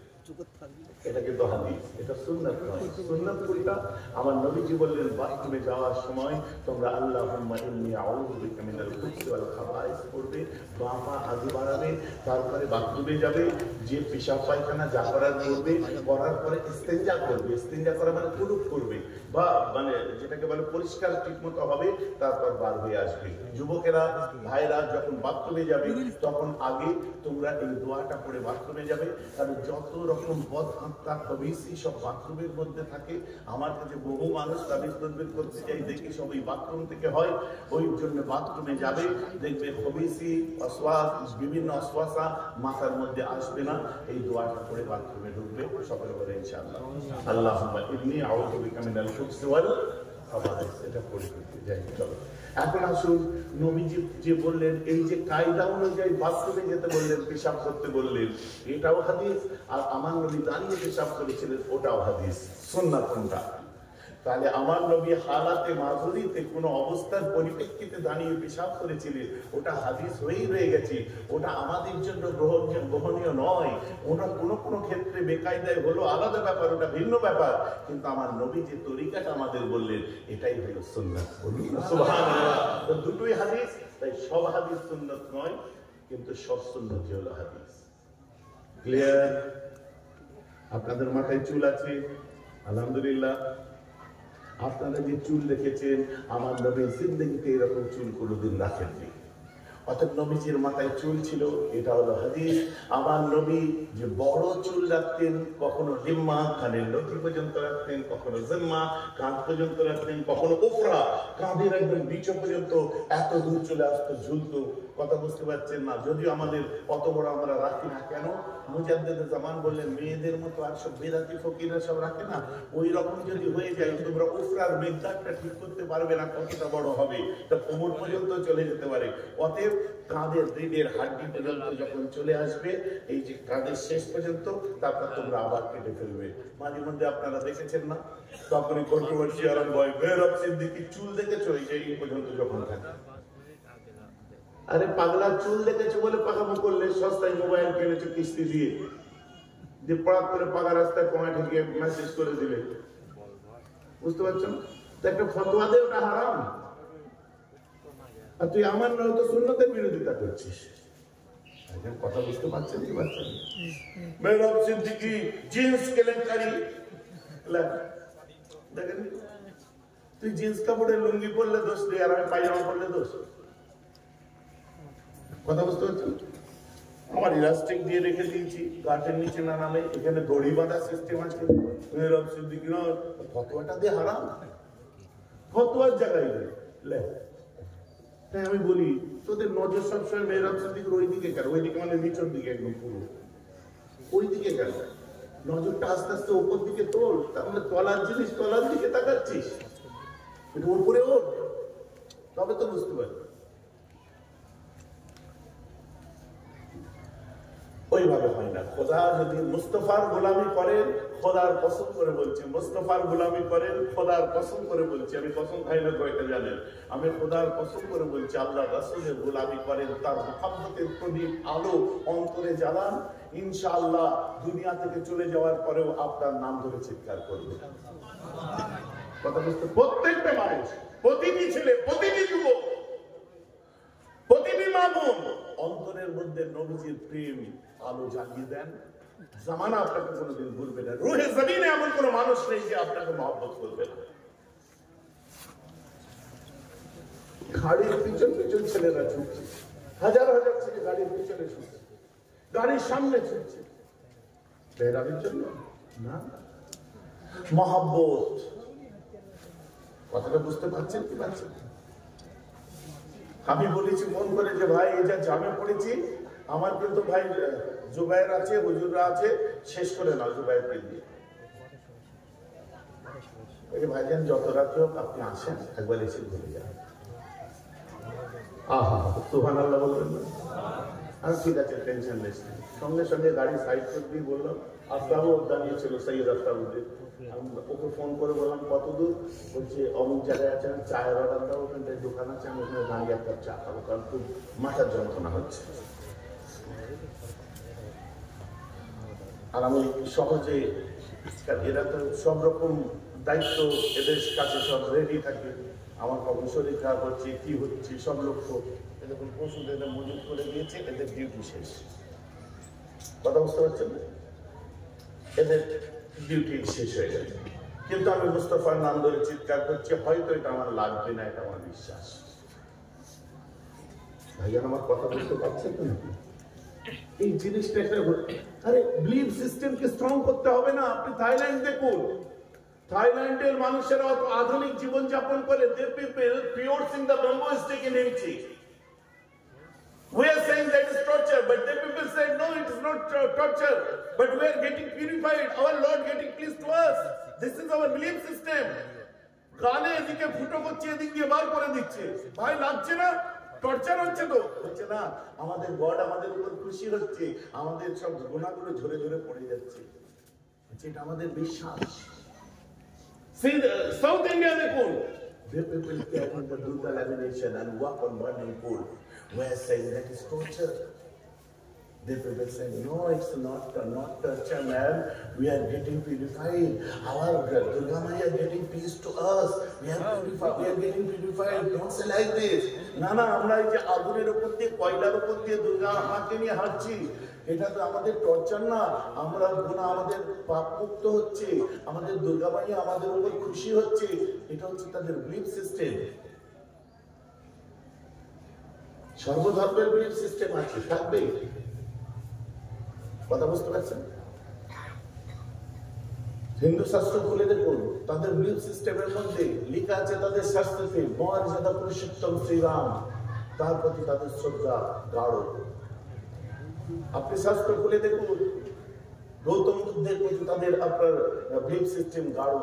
এটা কিন্তু হাদিস, এটা সুন্নাত নয়। সুন্নাত কোনটা? আমার নবীজি বললেন, বাথরুমে যাওয়ার সময় তোমরা আল্লাহুম্মা ইন্নী আউযু বিকা মিনাল খুবসি ওয়াল খাবাইস পড়বে, বাঁ পা আগে বাড়াবে, তারপরে বাথরুমে যাবে, যে পেশাব পায়খানা যা করার করবে, করার পরে ইস্তেঞ্জা করবে। ইস্তেঞ্জা করা মানে কুলুপ করবে, বা মানে যেটাকে বলে পরিষ্কার ঠিকমতো হবে, তারপর বার হয়ে আসবে। যুবকেরা, ভাইরা যখন বাথরুমে যাবে তখন আগে তোমরা এই দোয়াটা পড়ে বাথরুমে যাবে। কারণ যত রকম বদ আত্মা খবিসি সব বাথরুমের মধ্যে থাকে। আমার কাছে বহু মানুষ তাবিজ তদবির করতে চাই, দেখি সব ওই বাথরুম থেকে হয়। ওই জন্য বাথরুমে যাবে, দেখবে খবিসি অসওয়াস, বিভিন্ন অসওয়াসা মাথার মধ্যে আসবে না। এই দোয়াটা পড়ে বাথরুমে ঢুকবে। সকলে বলে ইনশাআল্লাহ, আল্লাহুম্মা ইন্নী আউযু বিকা মিনাল খুবসি ওয়াল খাবাইস। এটা পড়ে যাই। চলো এখন আসুন, নবীজি যে বললেন, এই যে কায়দা অনুযায়ী বাথরুমে যেতে বললেন, পেশাব করতে বললেন, এটাও হাদিস। আর আমার নবী দাঁড়িয়ে পেশাব করেছিলেন, ওটাও হাদিস। সুন্নাত কোনটা? তাহলে আমার নবী হালাতে মাযুরিতে কোনো অবস্থার পরিপ্রেক্ষিতে দাঁড়িয়ে পেশাব করেছিলেন, ওটা হাদিস হয়েই রয়ে গেছে। ওটা আমাদের জন্য গ্রহণীয় নয়। ওটা কোনো কোনো ক্ষেত্রে বেকায়দায় হলো আলাদা ব্যাপার, ওটা ভিন্ন ব্যাপার। কিন্তু আমার নবী যে তরিকাটা আমাদের বললেন, এটাই হলো সুন্নাত। বলুন সুবহানাল্লাহ। তো দুটোই হাদিস, তাই সব হাদিস সুন্নাত নয়, কিন্তু সব সুন্নতই হলো হাদিস। ক্লিয়ার? আপনাদের মাথায় চুল আছে, আলহামদুলিল্লাহ। আপনারা যে চুল রেখেছেন, আমার নবীর জিন্দেগিতে এরকম চুল কোনোদিন রাখেননি। অর্থাৎ নবীজির মাথায় চুল ছিল, এটা হলো হাদিস। আমার নবী যে বড় চুল রাখতেন, কখনো লিম্মা, কানের লতি পর্যন্ত রাখতেন, কখনো জিম্মা, কাঁধ পর্যন্ত রাখতেন, কখনো উফরা, কাঁধের একদম নিচ পর্যন্ত এত দূর চলে আসতো, ঝুলতো। কথা বুঝতে পারছেন না? যদিও আমাদের অত বড় আমরা রাখি না কেন? মুজাদ্দিদে জামান বললেন, মেয়েদের মতো আর সব বেদাতি ফকিরা সব রাখে না, ওই রকম যদি হয়ে যায়, তোমরা উফরার মেঘদারটা ঠিক করতে পারবে না, কতটা বড় হবে, তা কোমর পর্যন্ত চলে যেতে পারে। অতএব কাঁধের রিডের হাড্ডি পর্যন্ত যখন চলে আসবে, এই যে কাঁধের শেষ পর্যন্ত, তারপর তোমরা আবার কেটে ফেলবে। মাঝে মধ্যে আপনারা দেখেছেন না, তখনই কন্ট্রোভার্সি আরম্ভ হয়, মেহরাব সিদ্দিকী চুল দেখেছো, এই পর্যন্ত যখন থাকে। আরে পাগলা, চুল দেখেছো বলে পাকামো করলে, সস্তায় মোবাইল কিনেছো কিস্তি দিয়ে, যে পড়াত করে পাকা রাস্তায় কমা ঠেকিয়ে মেসেজ করে দিলে, বুঝতে পারছো না? তো একটা ফতোয়া দে, ওটা হারাম। আর তুই আমার নয় তো সুন্নতের বিরোধিতা করছিস। কথা বুঝতে পারছেন কি পারছেন? মেহরাব সিদ্দিকী জিন্স কেলেঙ্কারি, দেখেন, তুই জিন্স কাপড়ের লুঙ্গি পরলে দোষ নেই, আর আমি পায়জামা পরলে দোষ। কথা বুঝতে পারছেন? আমার ইলাস্টিক দিয়ে রেখে দিয়েছি, গাছের নিচে না নামে, এখানে দড়ি বাঁধা সিস্টেম আছে। মেহরাব সিদ্দিকী ফতোয়াটা দিয়ে হারাম, ফতোয়ার জায়গায় লে। হ্যাঁ, আমি বলি, তোদের নজর সবসময় মেহরাব সিদ্দিকীর ওই দিকে কেন? ওই দিকে মানে নিচের দিকে, একদম পুরো ওই দিকে কেন? নজরটা আস্তে আস্তে ওপর দিকে তোল। তার মানে তলার জিনিস তলার দিকে তাকাচ্ছিস, একটু উপরে ওঠ, তবে তো বুঝতে পারবি। ওইভাবে হয় না। খোদা যদি মুস্তফার গোলামি করেন, খোদার কসম করে বলছি, মুস্তফার গোলামি করেন, খোদার কসম করে বলছি, আমি কসম খাই না কয়টা জানেন, আমি খোদার কসম করে বলছি, আল্লাহ রাসূলের গোলামি করেন, তার মুহাব্বতের প্রদীপ আলো অন্তরে জ্বালান, ইনশাআল্লাহ দুনিয়া থেকে চলে যাওয়ার পরেও আপনার নাম ধরে চিৎকার করবে। কথা বুঝতে? প্রত্যেকটা মানুষ, প্রতিটি ছেলে, প্রতিটি যুবক, প্রতিটি মা বোন অন্তরের মধ্যে নবীজির প্রেম আলো জ্বালিয়ে দেন, জামানা আপনাকে কোনোদিন ভুলবে না। রুহে জমিনে এমন কোনো মানুষ নেই যে আপনাকে মহব্বত করবে না। গাড়ির পিছন পিছন ছেলেরা ছুটছে, হাজার হাজার ছেলে গাড়ির পিছনে ছুটছে, গাড়ির সামনে ছুটছে, বেরাবের জন্য না, মহব্বত। কথাটা বুঝতে পারছেন কি পারছেন? আমি বলেছি মন করে যে ভাই এই যা জামে পড়েছি, আমার কিন্তু ভাই জুবাইর আছে, হুজুররা আছে, শেষ করে নাও জুবাইরকে দিয়ে। ভাইজান যত রাত্রে হোক আপনি আসেন, একবার এসে ঘুরে যান। আহা, সুবহানাল্লাহ বলবেন না? আর ঠিক আছে, টেনশন নেই। সঙ্গে সঙ্গে গাড়ি সাইড করে দিয়ে বললাম, আফতাবও দাঁড়িয়ে ছিল, সৈয়দ আফতাবুদ্দিন। ওকে ফোন করে বললাম কত দূর, বলছে অমুক জায়গায় আছে, চায়ের অর্ডার দাও, ওখানটায় দোকান আছে, আমি ওখানে দাঁড়িয়ে একটা চা খাবো, কারণ খুব মাথার যন্ত্রণা হচ্ছে। আর আমি সহজে, এরা তো সব রকম দায়িত্ব এদের কাছে সব রেডি থাকে, আমার কখন শরীর খারাপ হচ্ছে, কি হচ্ছে, সব লক্ষ্য এরকম ওষুধ এদের মজুত করে দিয়েছে, এদের ডিউটি শেষ। কথা বুঝতে পারছেন? এদের ডিউটি শেষ হয়ে গেছে, কিন্তু আমি মুস্তাফার নাম ধরে চিৎকার করছি, হয়তো এটা আমার লাগবে না, এটা আমার বিশ্বাস। ভাইয়া আমার কথা বুঝতে পারছেন তো নাকি? এই জিনিসটা একটা, আরে বিলিভ সিস্টেমকে স্ট্রং করতে হবে না। আপনি থাইল্যান্ড দেখুন, থাইল্যান্ডের মানুষেরা অত আধুনিক জীবন যাপন করে, they people piercing the bamboo stick in empty. We are saying that is torture, but the people said no, it is not torture, but we are getting purified, our Lord getting pleased to us. This is our belief system. গানে এদিকে ফুটো করছে, এদিকে বার করে দিচ্ছে, ভাই লাগছে না? টর্চার হচ্ছে তো? হচ্ছে না, আমাদের গড আমাদের উপর খুশি হচ্ছে, আমাদের সব গুনাহগুলো ঝরে ঝরে পড়ে যাচ্ছে, এটা আমাদের বিশ্বাস। সাউথ ইন্ডিয়া দেখুন, the people carrying the Durga lamination and walk on burning coal, we are saying that is torture. The people say no, it's not torture, man. We are getting purified. Our Durga Maya are getting peace to us. We are purified. We are getting purified. Don't say like this. না না, আমরা এই যে আগুনের উপর দিয়ে, কয়লার উপর দিয়ে দুর্গা মাকে নিয়ে হাঁটছি, এটা তো আমাদের টর্চার না। আমরা গুনাহ, আমাদের পাপ মুক্ত হচ্ছে, আমাদের দুর্গা মাইয়া আমাদের উপর খুশি হচ্ছে, এটা হচ্ছে তাদের বিলিফ সিস্টেম। সর্বধর্মের বিলিফ সিস্টেম আছে, থাকবে। কথা বুঝতে পারছেন? হিন্দু শাস্ত্র খুলে দেখুন, তাদের বিলিফ সিস্টেমের মধ্যে লেখা আছে, তাদের শাস্ত্রতে মর্যাদা পুরুষোত্তম শ্রীরাম, তার প্রতি তাদের শ্রদ্ধা গাঢ়। আপনি শাস্ত্র খুলে দেখুন, গৌতম বুদ্ধের প্রতি তাদের আপনার বিলিফ সিস্টেম গাঢ়।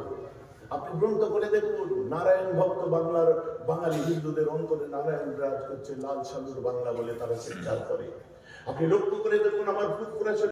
আপনি গ্রন্থ করে দেখুন, নারায়ণ ভক্ত বাংলার বাঙালি হিন্দুদের অন্তরে নারায়ণ রাজ করছে, লাল সালুর বাংলা বলে তারা চিৎকার করে। আপনি লক্ষ্য করে দেখুন, আমার ফুটফুরা